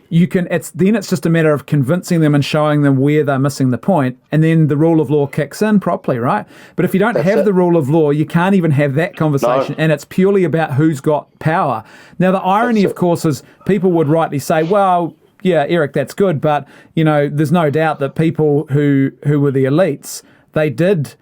it's just a matter of convincing them and showing them where they're missing the point, and then the rule of law kicks in properly, right? But if you don't have the rule of law, you can't even have that conversation, and it's purely about who's got power. Now, the irony, of course, is people would rightly say, well, yeah, Eric, that's good, but, there's no doubt that people who were the elites, they didn't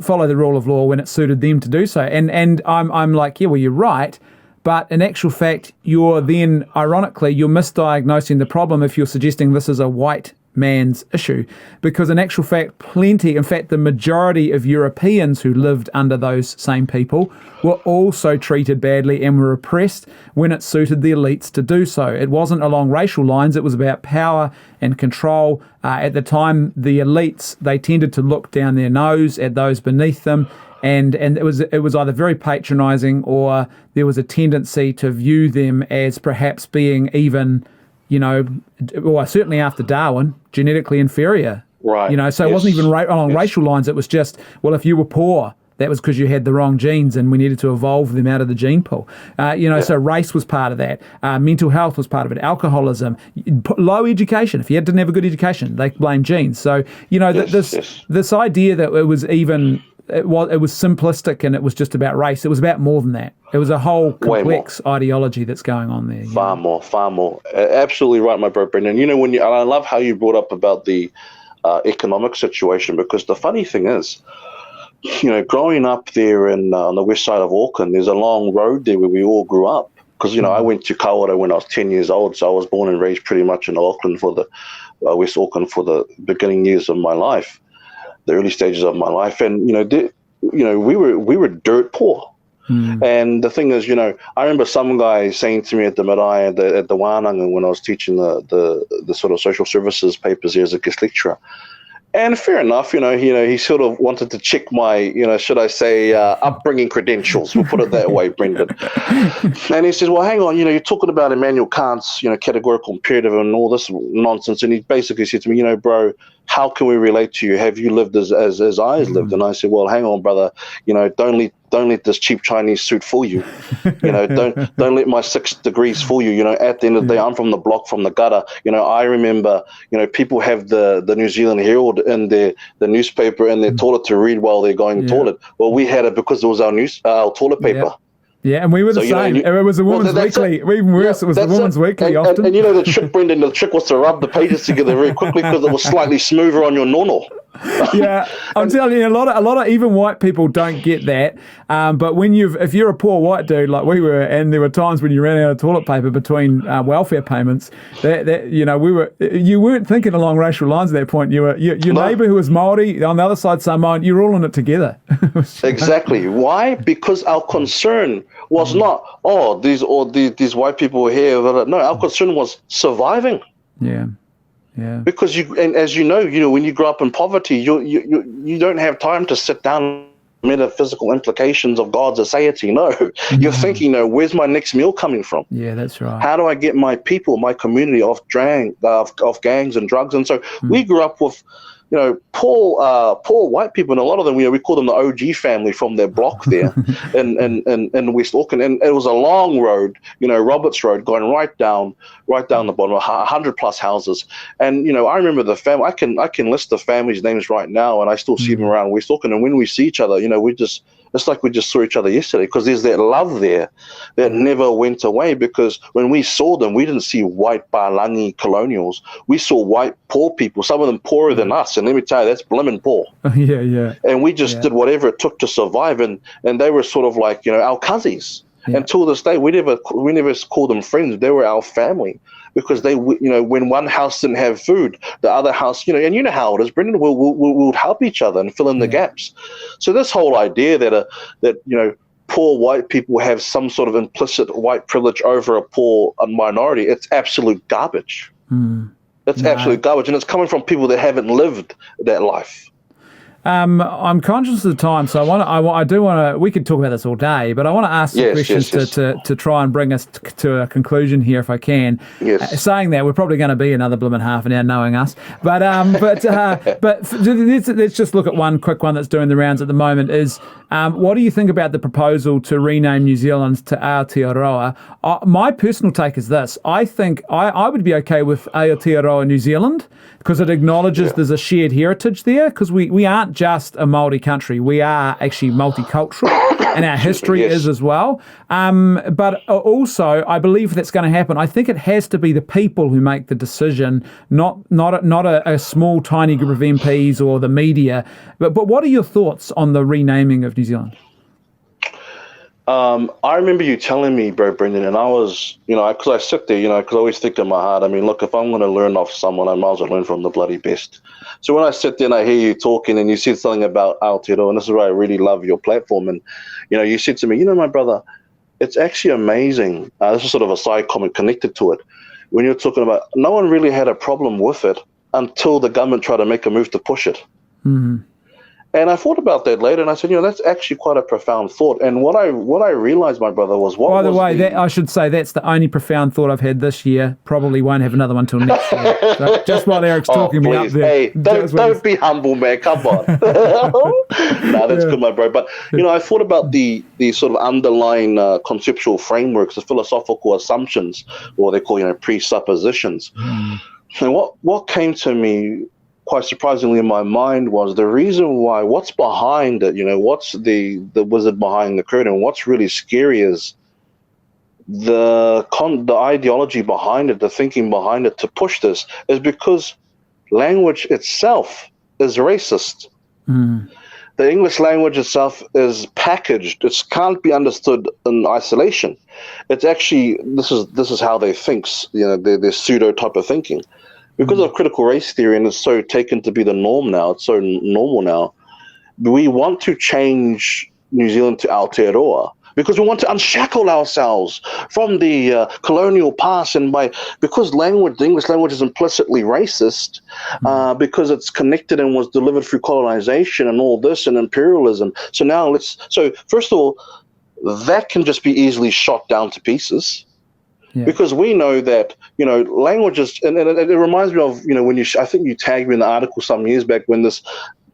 follow the rule of law when it suited them to do so. And I'm like, yeah, well, you're right. But in actual fact, you're misdiagnosing the problem if you're suggesting this is a white man's issue. Because in actual fact, the majority of Europeans who lived under those same people were also treated badly and were oppressed when it suited the elites to do so. It wasn't along racial lines, it was about power and control. At the time, the elites, they tended to look down their nose at those beneath them, and it was either very patronising, or there was a tendency to view them as perhaps being even, well, certainly after Darwin, genetically inferior. Right. So it wasn't even along racial lines. It was just, well, if you were poor, that was because you had the wrong genes and we needed to evolve them out of the gene pool. So race was part of that. Mental health was part of it. Alcoholism, low education. If you didn't have a good education, they blamed genes. So, this idea that it was even, it was simplistic and it was just about race. It was about more than that. It was a whole complex ideology that's going on there. Far more. Absolutely right, my bro, Brendan. And I love how you brought up about the economic situation, because the funny thing is, growing up there on the west side of Auckland, there's a long road there where we all grew up. Because, I went to Kaora when I was 10 years old, so I was born and raised pretty much in Auckland West Auckland for the beginning years of my life, the early stages of my life. And, we were dirt poor. And the thing is, I remember some guy saying to me at the marae at the Wānanga when I was teaching the sort of social services papers there as a guest lecturer. And fair enough, he sort of wanted to check my, should I say, upbringing credentials. We'll put it that way, Brendan. And he says, well, hang on, you're talking about Immanuel Kant's, categorical imperative and all this nonsense. And he basically said to me, bro, how can we relate to you? Have you lived as I have lived? And I said, well, hang on, brother, don't let this cheap Chinese suit fool you. Don't let my 6 degrees fool you. At the end of the day, I'm from the block, from the gutter. I remember, people have the New Zealand Herald in the newspaper in their toilet to read while they're going toilet. Well, we had it because it was our toilet paper. Yeah, and we were the same. It was a woman's weekly. Even worse, it was the woman's weekly often. And the trick, Brendan, the trick was to rub the pages together very quickly because it was slightly smoother on your nono. Yeah, I'm telling you, a lot of even white people don't get that. But if you're a poor white dude like we were, and there were times when you ran out of toilet paper between welfare payments, you weren't thinking along racial lines at that point. Your neighbour who was Māori on the other side Samoan, you're all in it together. Exactly. Why? Because our concern was not these white people here. No, our concern was surviving. Yeah. Yeah. Because as you know, when you grow up in poverty, you don't have time to sit down metaphysical implications of God's aseity. No, you're thinking, where's my next meal coming from? Yeah, that's right. How do I get my people, my community off gangs and drugs? And so we grew up with, poor white people, and a lot of them, we call them the OG family from their block there in West Auckland. And it was a long road, Roberts Road, going right down the bottom, 100+ houses. And I remember the family. I can list the families' names right now, and I still see them around West Auckland. And when we see each other, it's like we just saw each other yesterday, because there's that love there that never went away. Because when we saw them, we didn't see white Palangi colonials. We saw white poor people, some of them poorer than us. And let me tell you, that's blimmin' poor. Yeah. And we just did whatever it took to survive. And they were sort of like, our cousins. Yeah. Until this day, we never called them friends. They were our family. Because they, when one house didn't have food, the other house, and you know how it is, Brendan, we would help each other and fill in the gaps. So this whole idea that poor white people have some sort of implicit white privilege over a minority, it's absolute garbage. It's absolute garbage, and it's coming from people that haven't lived that life. I'm conscious of the time, so I do want to. We could talk about this all day, but I want to ask some questions to try and bring us to a conclusion here, if I can. Yes. Saying that, we're probably going to be another blooming half an hour, knowing us. But let's just look at one quick one that's doing the rounds at the moment. Is what do you think about the proposal to rename New Zealand to Aotearoa? My personal take is this: I think I would be okay with Aotearoa New Zealand, because it acknowledges there's a shared heritage there, because we aren't just a Māori country. We are actually multicultural, and our history is as well. But also, I believe that's going to happen. I think it has to be the people who make the decision, not a small, tiny group of MPs or the media. But what are your thoughts on the renaming of New Zealand? I remember you telling me, bro, Brendan, and I was, because I sit there, because I always think in my heart, look, if I'm going to learn off someone, I might as well learn from the bloody best. So when I sit there and I hear you talking and you said something about Aotearoa, and this is why I really love your platform, and, you said to me, my brother, it's actually amazing. This is sort of a side comment connected to it. When you're talking about, no one really had a problem with it until the government tried to make a move to push it. Mm-hmm. And I thought about that later, and I said, that's actually quite a profound thought. And what I realized, my brother, was By the way, I should say that's the only profound thought I've had this year. Probably won't have another one till next year. So just while Eric's talking me up there. Hey, don't be humble, man. Come on. No, that's good, my bro. But, I thought about the sort of underlying conceptual frameworks, the philosophical assumptions, or they call, presuppositions. And what came to me quite surprisingly in my mind was the reason why, what's behind it, what's the wizard behind the curtain. What's really scary is the ideology behind it, the thinking behind it to push this is because language itself is racist. The English language itself is packaged. It can't be understood in isolation. It's actually, this is how they think, their pseudo type of thinking. Because of critical race theory, and it's so taken to be the norm now, it's so normal now, we want to change New Zealand to Aotearoa because we want to unshackle ourselves from the colonial past, and because the English language is implicitly racist, because it's connected and was delivered through colonization and all this and imperialism. So first of all, that can just be easily shot down to pieces. Yeah. Because we know that, languages, and it reminds me of, when I think you tagged me in the article some years back when this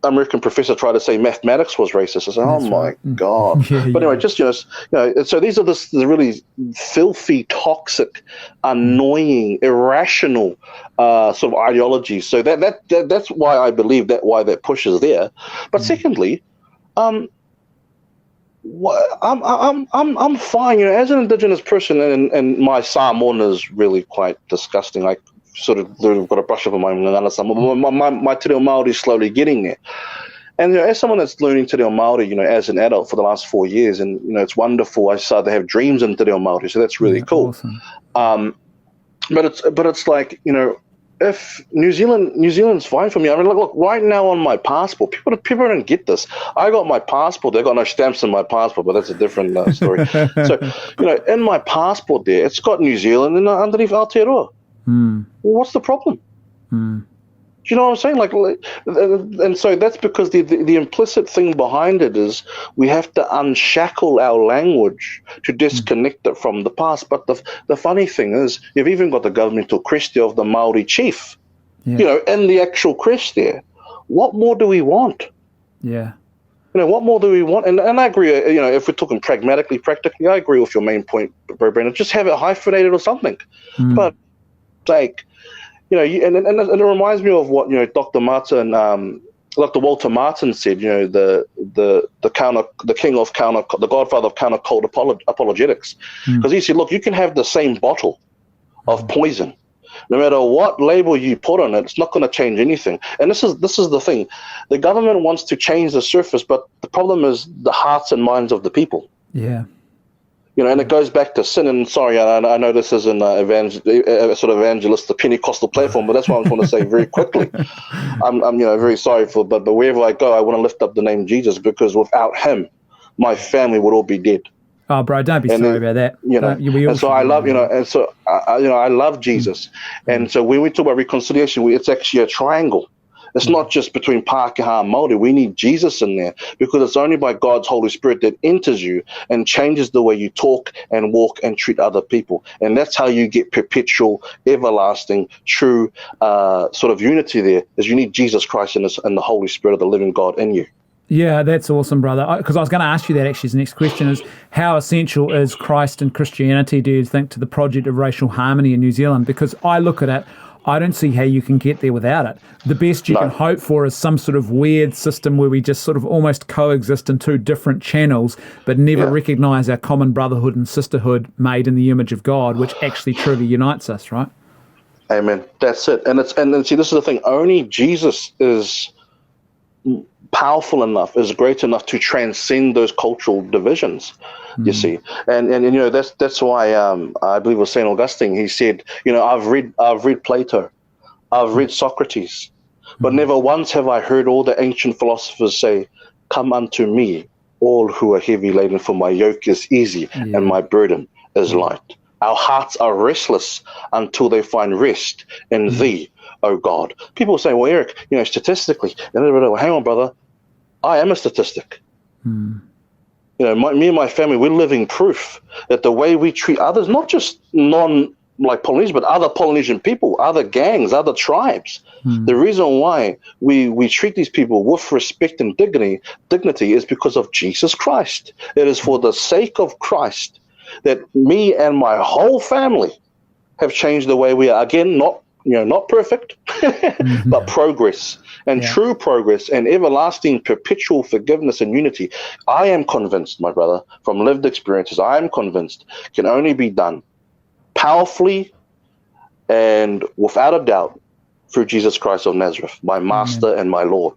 American professor tried to say mathematics was racist. I said, oh my God. But anyway, just, so these are the really filthy, toxic, annoying, irrational sort of ideologies. So that's why I believe why that push is there. But secondly, I'm fine, as an Indigenous person, and my Samoan is really quite disgusting. I sort of got a brush up on my Te Reo Māori is slowly getting there. And as someone that's learning Te Reo Māori, as an adult for the last 4 years, and it's wonderful. I started to have dreams in Te Reo Māori, so that's really cool. Awesome. But it's like, if New Zealand's fine for me. I mean, look, right now on my passport, people don't get this. I got my passport. They got no stamps in my passport, but that's a different story. So, in my passport there, it's got New Zealand and underneath Aotearoa. Well, what's the problem? Do you know what I'm saying? And so that's because the implicit thing behind it is we have to unshackle our language to disconnect it from the past. But the funny thing is, you've even got the governmental crest of the Maori chief, in the actual crest there. What more do we want? Yeah. What more do we want? And I agree, if we're talking practically, I agree with your main point, Bro Brandon. Just have it hyphenated or something. But, and it reminds me of what Dr. Martin, Dr. Walter Martin said. The godfather of counter cult apologetics, because he said, look, you can have the same bottle of poison, no matter what label you put on it, it's not going to change anything. And this is the thing: the government wants to change the surface, but the problem is the hearts and minds of the people. Yeah. And it goes back to sin. And sorry, I know this isn't a sort of evangelistic Pentecostal platform, but that's what I want to say very quickly. I'm very sorry but wherever I go, I want to lift up the name Jesus, because without him, my family would all be dead. Oh, bro, don't be sorry about that. And so I love, I love Jesus. And so when we talk about reconciliation, it's actually a triangle. It's not just between Pākehā and Māori. We need Jesus in there, because it's only by God's Holy Spirit that enters you and changes the way you talk and walk and treat other people. And that's how you get perpetual, everlasting, true sort of unity there, is you need Jesus Christ and the Holy Spirit of the living God in you. Yeah, that's awesome, brother. Because I was going to ask you that actually as the next question is, how essential is Christ and Christianity, do you think, to the project of racial harmony in New Zealand? Because I look at it, I don't see how you can get there without it. The best you can hope for is some sort of weird system where we just sort of almost coexist in two different channels, but never recognise our common brotherhood and sisterhood made in the image of God, which actually truly unites us, right? Amen. That's it. And see, this is the thing. Only Jesus is powerful enough, is great enough to transcend those cultural divisions. You see, and that's why I believe it was Saint Augustine. He said, I've read Plato, I've read Socrates, but never once have I heard all the ancient philosophers say, "Come unto me, all who are heavy laden, for my yoke is easy and my burden is light." Our hearts are restless until they find rest in Thee, O God. People say, "Well, Eric, statistically," hang on, brother. I am a statistic. You know, me and my family, we're living proof that the way we treat others, not just like Polynesian, but other Polynesian people, other gangs, other tribes. The reason why we treat these people with respect and dignity is because of Jesus Christ. It is for the sake of Christ that me and my whole family have changed the way we are. Again, not perfect, but progress. And true progress and everlasting perpetual forgiveness and unity, I am convinced, my brother, from lived experiences, I am convinced can only be done powerfully and without a doubt through Jesus Christ of Nazareth, my Master and my Lord.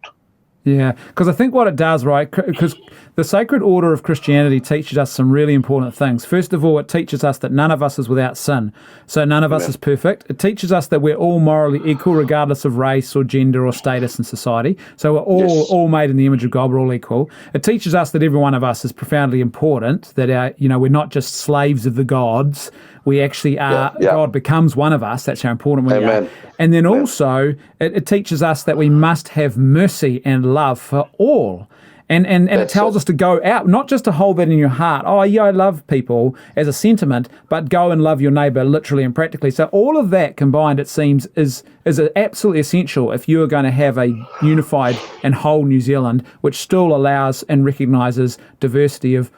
Yeah, because I think what it does, right, because the sacred order of Christianity teaches us some really important things. First of all, it teaches us that none of us is without sin. So none of us is perfect. It teaches us that we're all morally equal regardless of race or gender or status in society. So we're all made in the image of God. We're all equal. It teaches us that every one of us is profoundly important, that we're not just slaves of the gods. We actually are, God becomes one of us. That's how important we are. And then also, it teaches us that we must have mercy and love for all. And it tells us to go out, not just to hold that in your heart. Oh, yeah, I love people as a sentiment, but go and love your neighbour literally and practically. So all of that combined, it seems, is absolutely essential if you are going to have a unified and whole New Zealand, which still allows and recognises diversity of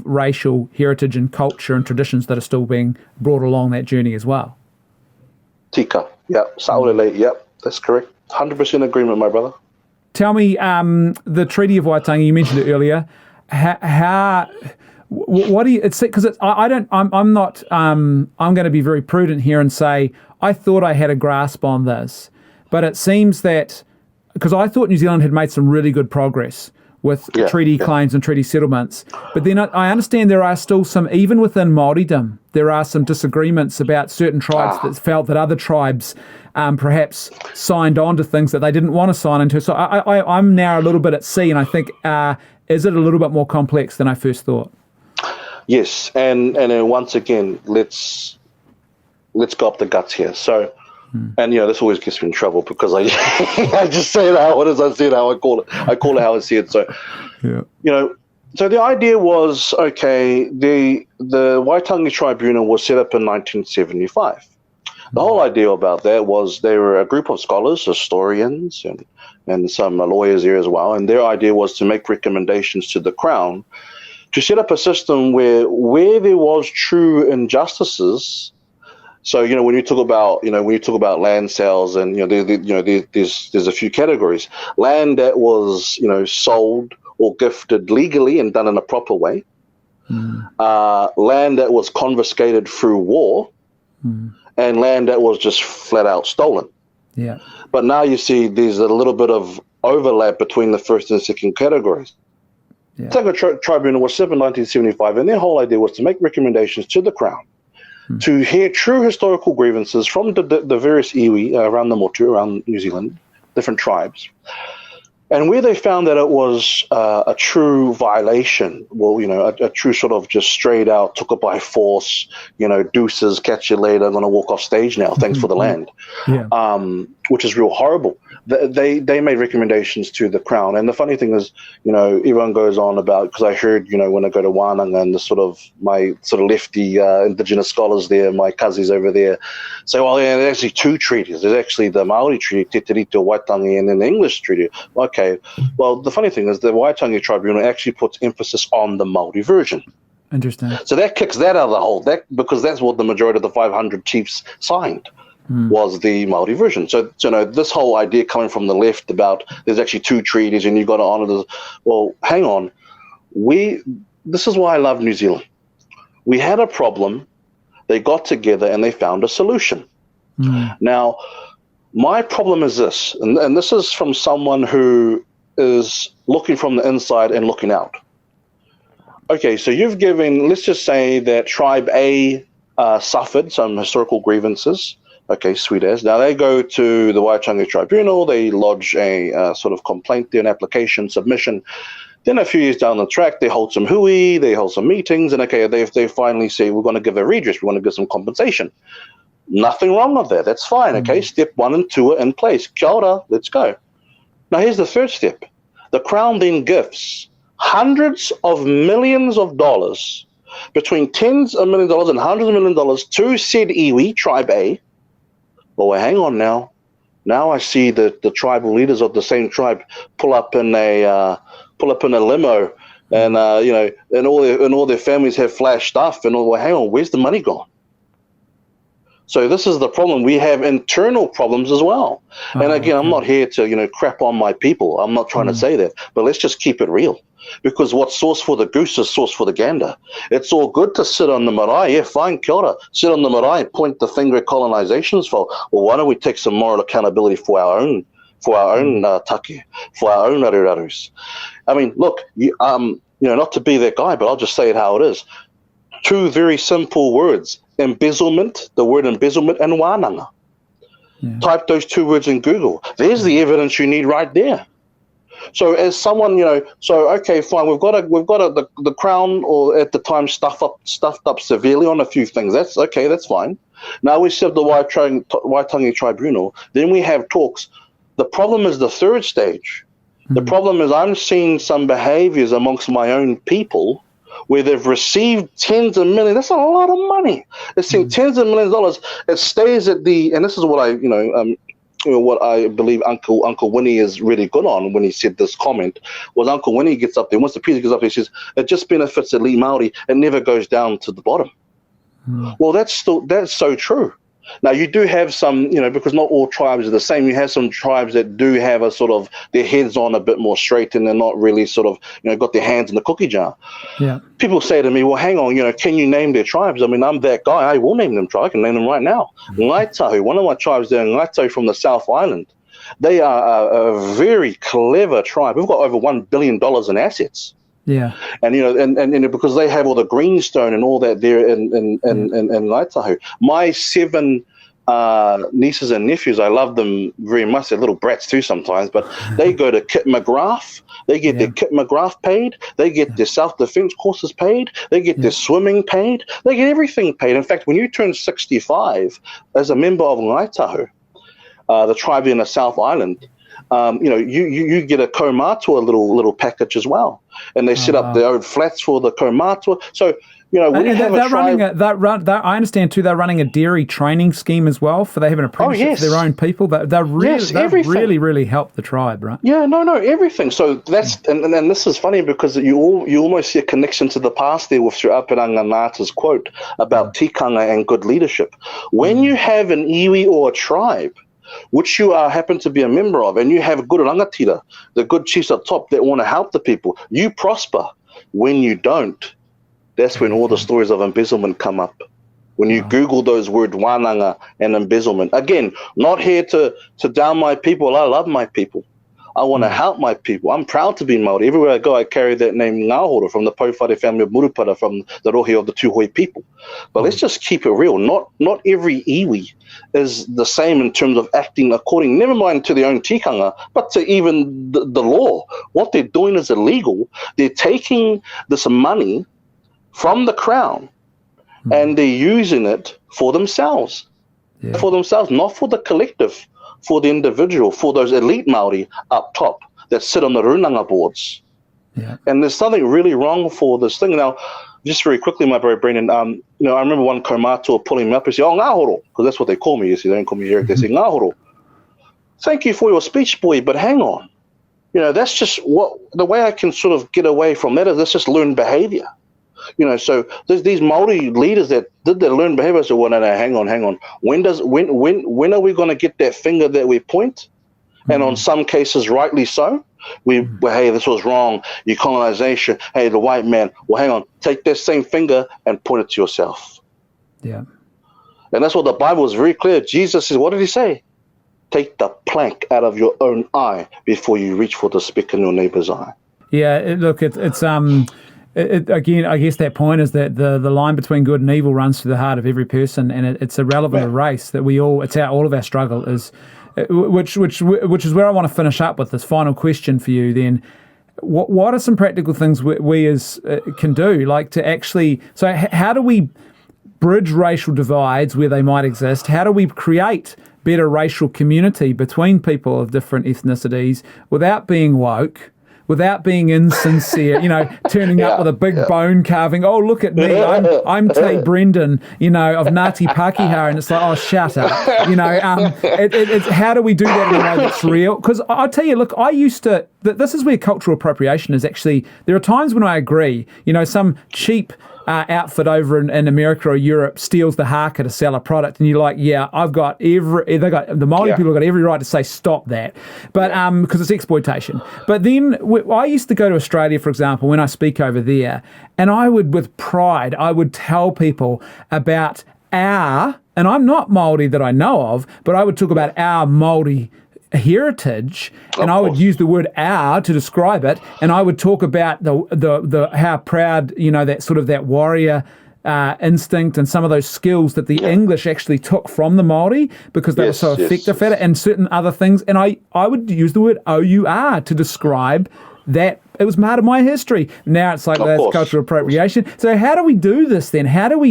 racial heritage and culture and traditions that are still being brought along that journey as well. Tika, saolele, that's correct. 100% agreement, my brother. Tell me, the Treaty of Waitangi, you mentioned it earlier. What do you? It's because I'm going to be very prudent here and say I thought I had a grasp on this, but it seems that because I thought New Zealand had made some really good progress with treaty claims and treaty settlements. But then I understand there are still some, even within Māoridom, there are some disagreements about certain tribes that felt that other tribes perhaps signed on to things that they didn't want to sign into. So I'm now a little bit at sea, and I think, is it a little bit more complex than I first thought? Yes, and once again, let's go up the guts here. So, and this always gets me in trouble because I I just say it how it is. I say it how I call it. I call it how I see it. So, so the idea was, okay, the Waitangi Tribunal was set up in 1975. The whole idea about that was they were a group of scholars, historians, and some lawyers there as well. And their idea was to make recommendations to the Crown to set up a system where there was true injustices. So when you talk about land sales, and there's a few categories: land that was sold or gifted legally and done in a proper way, land that was confiscated through war, and land that was just flat out stolen. Yeah. But now you see there's a little bit of overlap between the first and second categories. Yeah. The Tribunal was set up in 1975, and their whole idea was to make recommendations to the Crown to hear true historical grievances from the various iwi around the motu, around New Zealand, different tribes. And where they found that it was a true violation, a true sort of just straight out, took it by force, deuces, catch you later, I'm going to walk off stage now, thanks for the land, which is real horrible. They made recommendations to the Crown. And the funny thing is, everyone goes on about, because I heard, when I go to Wānanga and my lefty Indigenous scholars there, my cousins over there, say, well, there's actually two treaties. There's actually the Māori treaty, Te Tiriti o Waitangi, and then the English treaty. Okay, well, the funny thing is the Waitangi Tribunal actually puts emphasis on the Māori version. Interesting. So that kicks that out of the hole, because that's what the majority of the 500 chiefs signed. Was the Māori version. So this whole idea coming from the left about there's actually two treaties and you've got to honour this. Well, hang on. This is why I love New Zealand. We had a problem. They got together and they found a solution. Now, my problem is this, and this is from someone who is looking from the inside and looking out. Okay, so you've given, let's just say that Tribe A suffered some historical grievances. Okay, sweet as. Now they go to the Waitangi Tribunal, they lodge a sort of complaint there, an application, submission. Then a few years down the track, they hold some hui, they hold some meetings, and okay, they finally say, we're going to give a redress, we want to give some compensation. Nothing wrong with that, that's fine, okay? Step 1 and 2 are in place. Kia ora, let's go. Now here's the third step. The Crown then gifts hundreds of millions of dollars, between tens of millions of dollars and hundreds of millions of dollars, to said iwi, Tribe A. Well, hang on now. Now I see that the tribal leaders of the same tribe pull up in a limo, and and all their families have flash stuff, and all. Well, hang on, where's the money gone? So this is the problem. We have internal problems as well. And again, I'm not here to crap on my people. I'm not trying to say that, but let's just keep it real. Because what's sauce for the goose is sauce for the gander. It's all good to sit on the marae. Yeah, fine, kia ora. Sit on the marae, point the finger at colonization's fault. Well, why don't we take some moral accountability for our own take, for our own arurarus? I mean, look, not to be that guy, but I'll just say it how it is. Two very simple words: embezzlement, the word embezzlement, and wānanga. Yeah. Type those two words in Google. There's the evidence you need right there. So as someone, okay, fine, we've got the Crown, or at the time stuffed up severely on a few things. That's okay, that's fine. Now we set up the Waitangi Tribunal. Then we have talks. The problem is the third stage. The problem is I'm seeing some behaviors amongst my own people where they've received tens of millions. That's a lot of money. They're seeing tens of millions of dollars. It stays at and this is what what I believe Uncle Winnie is really good on when he said this comment, was Uncle Winnie gets up there, once the president gets up there, he says, it just benefits the elite Māori, it never goes down to the bottom. Well, that's so true. Now, you do have some, because not all tribes are the same, you have some tribes that do have a sort of, their heads on a bit more straight, and they're not really sort of, got their hands in the cookie jar. Yeah. People say to me, well, hang on, can you name their tribes? I mean, I'm that guy. I will name them tribes. I can name them right now. Ngaitahu, one of my tribes there, Ngaitahu from the South Island, they are a very clever tribe. We've got over $1 billion in assets. Yeah, and because they have all the greenstone and all that there in Ngaitahu. My 7 nieces and nephews, I love them very much. They're little brats too sometimes, but they go to Kit McGrath. They get their Kit McGrath paid. They get their self-defense courses paid. They get their swimming paid. They get everything paid. In fact, when you turn 65 as a member of Ngaitahu, the tribe in the South Island, you get a kaumatua little package as well, and they set up their own flats for the kaumatua. So when you have a tribe, I understand too. They're running a dairy training scheme as well. They have an apprenticeship for their own people. They really help the tribe, right? Yeah, no, everything. So that's and this is funny because you almost see a connection to the past there with Sir Apiranga Ngāta's quote about tikanga and good leadership. When you have an iwi or a tribe which you happen to be a member of, and you have good rangatira, the good chiefs up top that want to help the people, you prosper. When you don't, that's when all the stories of embezzlement come up. When you Google those words, wānanga and embezzlement. Again, not here to down my people. I love my people. I want to help my people. I'm proud to be Māori. Everywhere I go, I carry that name Ngāhoro, from the Pauwhare family of Murupara, from the rohe of the Tūhoe people. But let's just keep it real. Not every iwi is the same in terms of acting according, never mind to their own tikanga, but to even the law. What they're doing is illegal. They're taking this money from the Crown and they're using it for themselves. Yeah. For themselves, not for the collective, for the individual, for those elite Māori up top that sit on the runanga boards. Yeah. And there's something really wrong for this thing. Now, just very quickly, my brother Brendan, I remember one kaumatua pulling me up and saying, oh, ngāhoro, because that's what they call me. You see, they don't call me Eric. They say, ngāhoro, thank you for your speech, boy, but hang on. That's just the way I can sort of get away from that is that's just learned behavior. So there's these Māori leaders that did their learned behavior. So, well, no, hang on. When are we going to get that finger that we point? And on some cases, rightly so. Hey, this was wrong. You colonization. Hey, the white man. Well, hang on. Take that same finger and point it to yourself. Yeah. And that's what the Bible is very clear. Jesus says, what did he say? Take the plank out of your own eye before you reach for the speck in your neighbor's eye. Yeah. Again, I guess that point is that the line between good and evil runs through the heart of every person, and it's a relevant race that all of our struggle is, which is where I want to finish up with this final question for you. Then, what are some practical things we as can do, like to actually? So, how do we bridge racial divides where they might exist? How do we create better racial community between people of different ethnicities without being woke, without being insincere, turning up with a big bone carving. Oh, look at me. I'm Te Brendan, of Ngāti Pākehā. And it's like, oh, shut up. It's how do we do that in a way that's real? Because I'll tell you, look, I used to, this is where cultural appropriation is actually, there are times when I agree, some cheap outfit over in America or Europe steals the haka to sell a product, and you're like, yeah, the Māori people have got every right to say stop that, but because it's exploitation. But then I used to go to Australia, for example, when I speak over there, and I would, with pride, I would tell people about and I'm not Māori that I know of, but I would talk about our Māori heritage, and I would use the word "our" to describe it, and I would talk about the how proud, that sort of that warrior instinct and some of those skills that the English actually took from the Māori because they were so effective at it, and certain other things, and I would use the word "our" to describe that. It was part of my history. Now it's like that's cultural appropriation. So how do we do this then? How do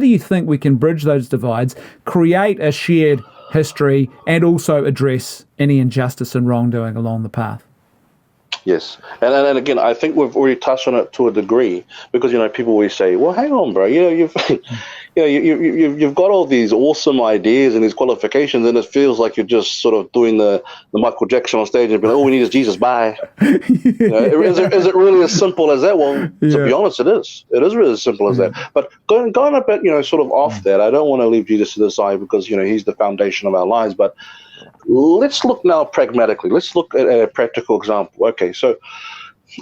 you think we can bridge those divides, create a shared history, and also address any injustice and wrongdoing along the path? Yes, and again, I think we've already touched on it to a degree because people always say, "Well, hang on, bro, you've got all these awesome ideas and these qualifications, and it feels like you're just sort of doing the Michael Jackson on stage and being, all we need is Jesus, bye." Is it really as simple as that? Well, to be honest, it is. It is really as simple as that. But going a bit, sort of off that, I don't want to leave Jesus to the side because he's the foundation of our lives, but. Let's look now pragmatically. Let's look at a practical example. Okay, so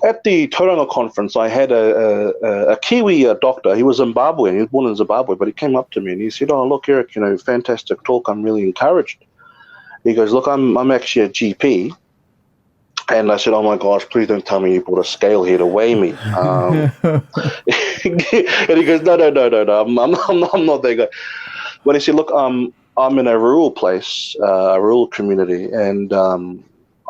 at the Tauranga conference, I had a Kiwi doctor. He was Zimbabwean. He was born in Zimbabwe, but he came up to me and he said, "Oh, look, Eric, fantastic talk. I'm really encouraged." He goes, "Look, I'm actually a GP." And I said, "Oh my gosh, please don't tell me you brought a scale here to weigh me." And he goes, "No, I'm not that guy." But he said, "Look, I'm in a rural place, a rural community, and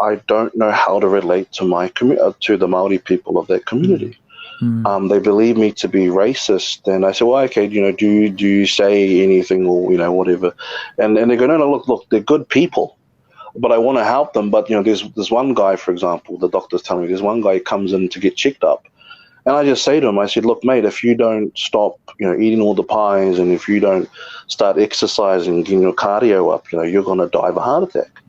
I don't know how to relate to to the Maori people of that community. They believe me to be racist." And I said, "Well, okay, do you say anything or whatever?" And they go, "No, look, they're good people, but I want to help them. But there's one guy, for example, the doctor's telling me there's one guy who comes in to get checked up." And I just say to him, I said, "Look, mate, if you don't stop, eating all the pies, and if you don't start exercising, getting your cardio up, you're going to die of a heart attack."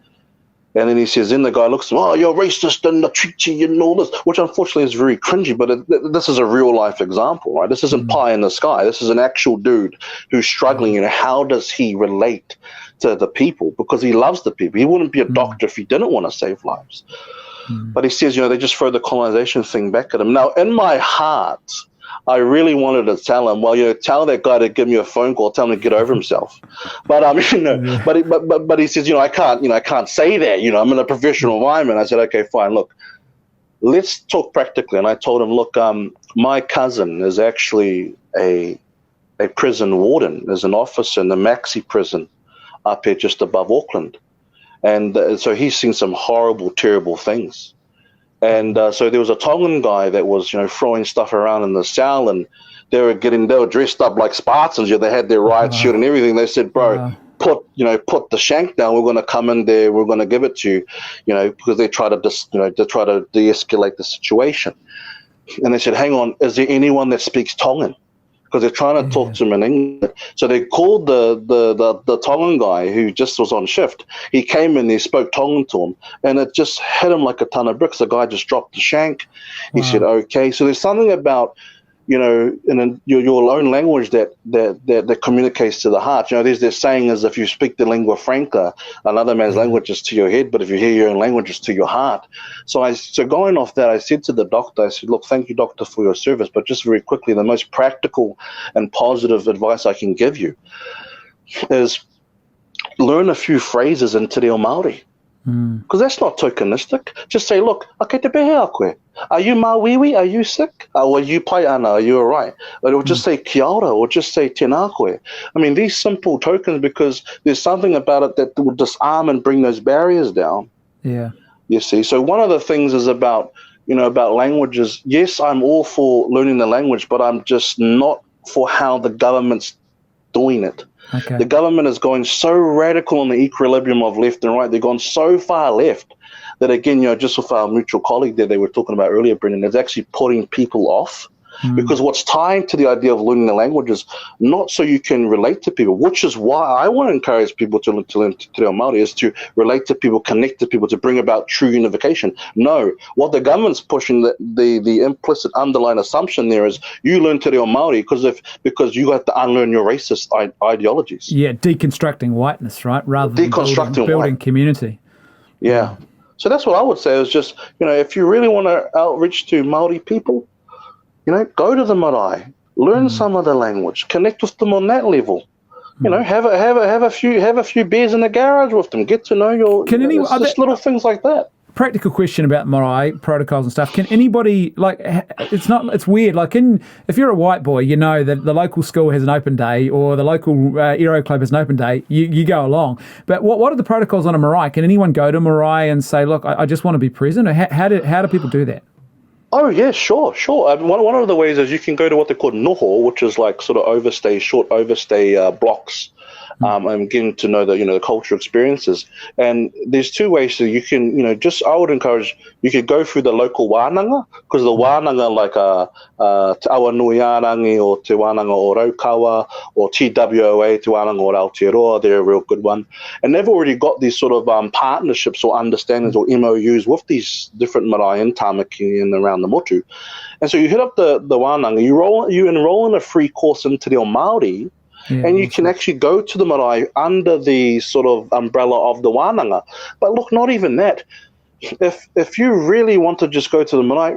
And then he says, then the guy looks at him, "Oh, you're racist and I treat you and all this," which unfortunately is very cringy, but this is a real life example, right? This isn't pie in the sky. This is an actual dude who's struggling. How does he relate to the people? Because he loves the people. He wouldn't be a doctor if he didn't want to save lives. But he says, they just throw the colonization thing back at him. Now, in my heart, I really wanted to tell him, well, tell that guy to give me a phone call, tell him to get over himself. But but he says, I can't say that. I'm in a professional environment. I said, okay, fine. Look, let's talk practically. And I told him, look, my cousin is actually a prison warden. There's an officer in the Maxi prison up here just above Auckland. And so he's seen some horrible, terrible things. And so there was a Tongan guy that was, throwing stuff around in the cell, and they were dressed up like Spartans. They had their riot shield and everything. They said, "Bro, put the shank down. We're going to come in there. We're going to give it to you," because they try to de-escalate the situation. And they said, "Hang on, is there anyone that speaks Tongan?" Because they're trying to talk to him in English. So they called the Tongan guy who just was on shift. He came in, he spoke Tongan to him, and it just hit him like a ton of bricks. The guy just dropped the shank. He said, "Okay." So there's something about, in your own language that communicates to the heart. There's this saying is, if you speak the lingua franca, another man's language is to your head, but if you hear your own language, it's to your heart. So going off that, I said to the doctor, I said, "Look, thank you, doctor, for your service, but just very quickly, the most practical and positive advice I can give you is learn a few phrases in Te Reo Māori." Because that's not tokenistic. Just say, "Look, ake te pehe a koe. Are you maw'iwi? Are you sick? Or are you pai ana? Are you all right?" Or just say kia ora, or just say tēnā koe. I mean, these simple tokens, because there's something about it that will disarm and bring those barriers down. Yeah. You see, so one of the things is about languages. Yes, I'm all for learning the language, but I'm just not for how the government's doing it. The government is going so radical on the equilibrium of left and right. They've gone so far left that again, just with our mutual colleague there, they were talking about earlier, Brendan, is actually putting people off. Because what's tying to the idea of learning the language is not so you can relate to people, which is why I want to encourage people to learn Te Reo Māori, is to relate to people, connect to people, to bring about true unification. No, what the government's pushing, the implicit underlying assumption there is you learn Te Reo Māori because you have to unlearn your racist ideologies. Yeah, deconstructing whiteness, right? Rather than building community. Yeah. So that's what I would say is just, if you really want to outreach to Māori people, go to the marae, learn some of the language, connect with them on that level. Have a few beers in the garage with them, get to know just little things like that. Practical question about marae protocols and stuff. Can anybody, it's weird, if you're a white boy, that the local school has an open day or the local aero club has an open day, you go along. But what are the protocols on a marae? Can anyone go to a marae and say, look, I just want to be present? Or how do people do that? Oh, yeah, sure. One of the ways is you can go to what they call noho, which is like sort of short overstay blocks, and getting to know the cultural experiences. And there's two ways. So you can, I would encourage, you could go through the local wānanga, because the wānanga like Te Awanuiarangi or Te Wānanga o Raukawa or TWOA, Te Wānanga o Aotearoa, they're a real good one. And they've already got these sort of partnerships or understandings or MOUs with these different marae in Tāmaki and around the motu. And so you hit up the wānanga, you enroll in a free course in Te Reo Māori, and you can actually go to the marae under the sort of umbrella of the wānanga. But look, not even that. If you really want to just go to the marae,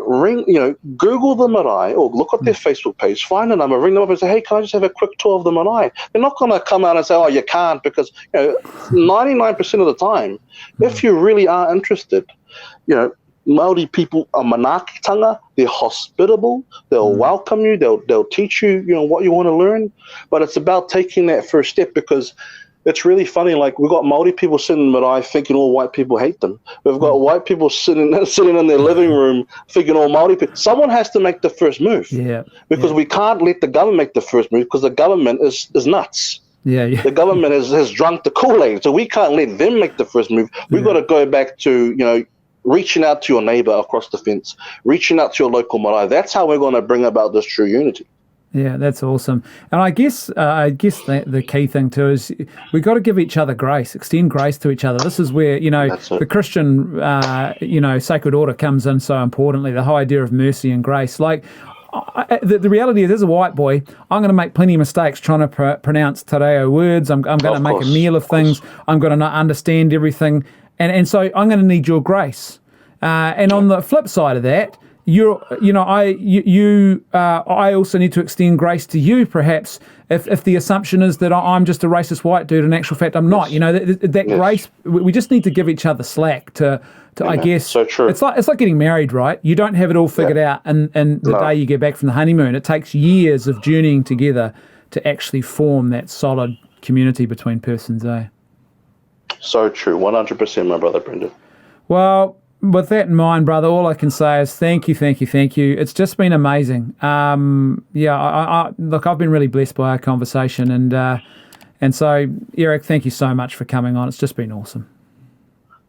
Google the marae or look at their Facebook page, find a number, ring them up and say, hey, can I just have a quick tour of the marae? They're not going to come out and say, oh, you can't, because 99% of the time, if you really are interested, Māori people are manaakitanga, they're hospitable, they'll welcome you, they'll teach you, what you want to learn. But it's about taking that first step, because it's really funny. Like, we've got Māori people sitting in the marae thinking all white people hate them. We've got white people sitting in their living room thinking all Māori people. Someone has to make the first move. Because we can't let the government make the first move, because the government is nuts. The government has drunk the Kool-Aid, so we can't let them make the first move. We've got to go back to, reaching out to your neighbor across the fence, reaching out to your local marae. That's how we're going to bring about this true unity. Yeah, that's awesome. And I guess the key thing too is we've got to give each other grace, extend grace to each other. This is where, the Christian, sacred order comes in so importantly, the whole idea of mercy and grace. Like, the reality is, as a white boy, I'm going to make plenty of mistakes trying to pronounce Te Reo words. I'm going to make a meal of things. I'm going to not understand everything. And so I'm going to need your grace. And on the flip side of that, I also need to extend grace to you, perhaps, if the assumption is that I'm just a racist white dude, and in actual fact I'm not. That grace, we just need to give each other slack to I guess. So true. It's like getting married, right? You don't have it all figured out and the day you get back from the honeymoon. It takes years of journeying together to actually form that solid community between persons, So true, 100%, my brother Brendan. Well, with that in mind, brother, all I can say is thank you. It's just been amazing. Look, I've been really blessed by our conversation, and so, Eric, thank you so much for coming on. It's just been awesome.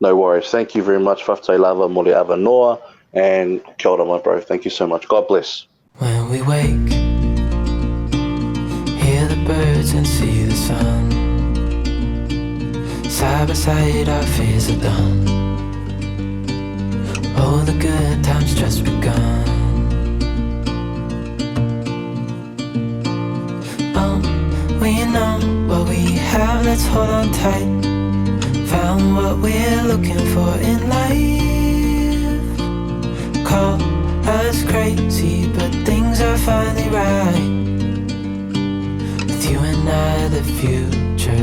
No worries. Thank you very much. Whaftai lava mole ava noa, and kia ora, my bro. Thank you so much. God bless. When we wake, hear the birds and see the sun. Side by side, our fears are done. All the good times just begun. We know what we have, let's hold on tight. Found what we're looking for in life. Call us crazy, but things are finally right. With you and I, the future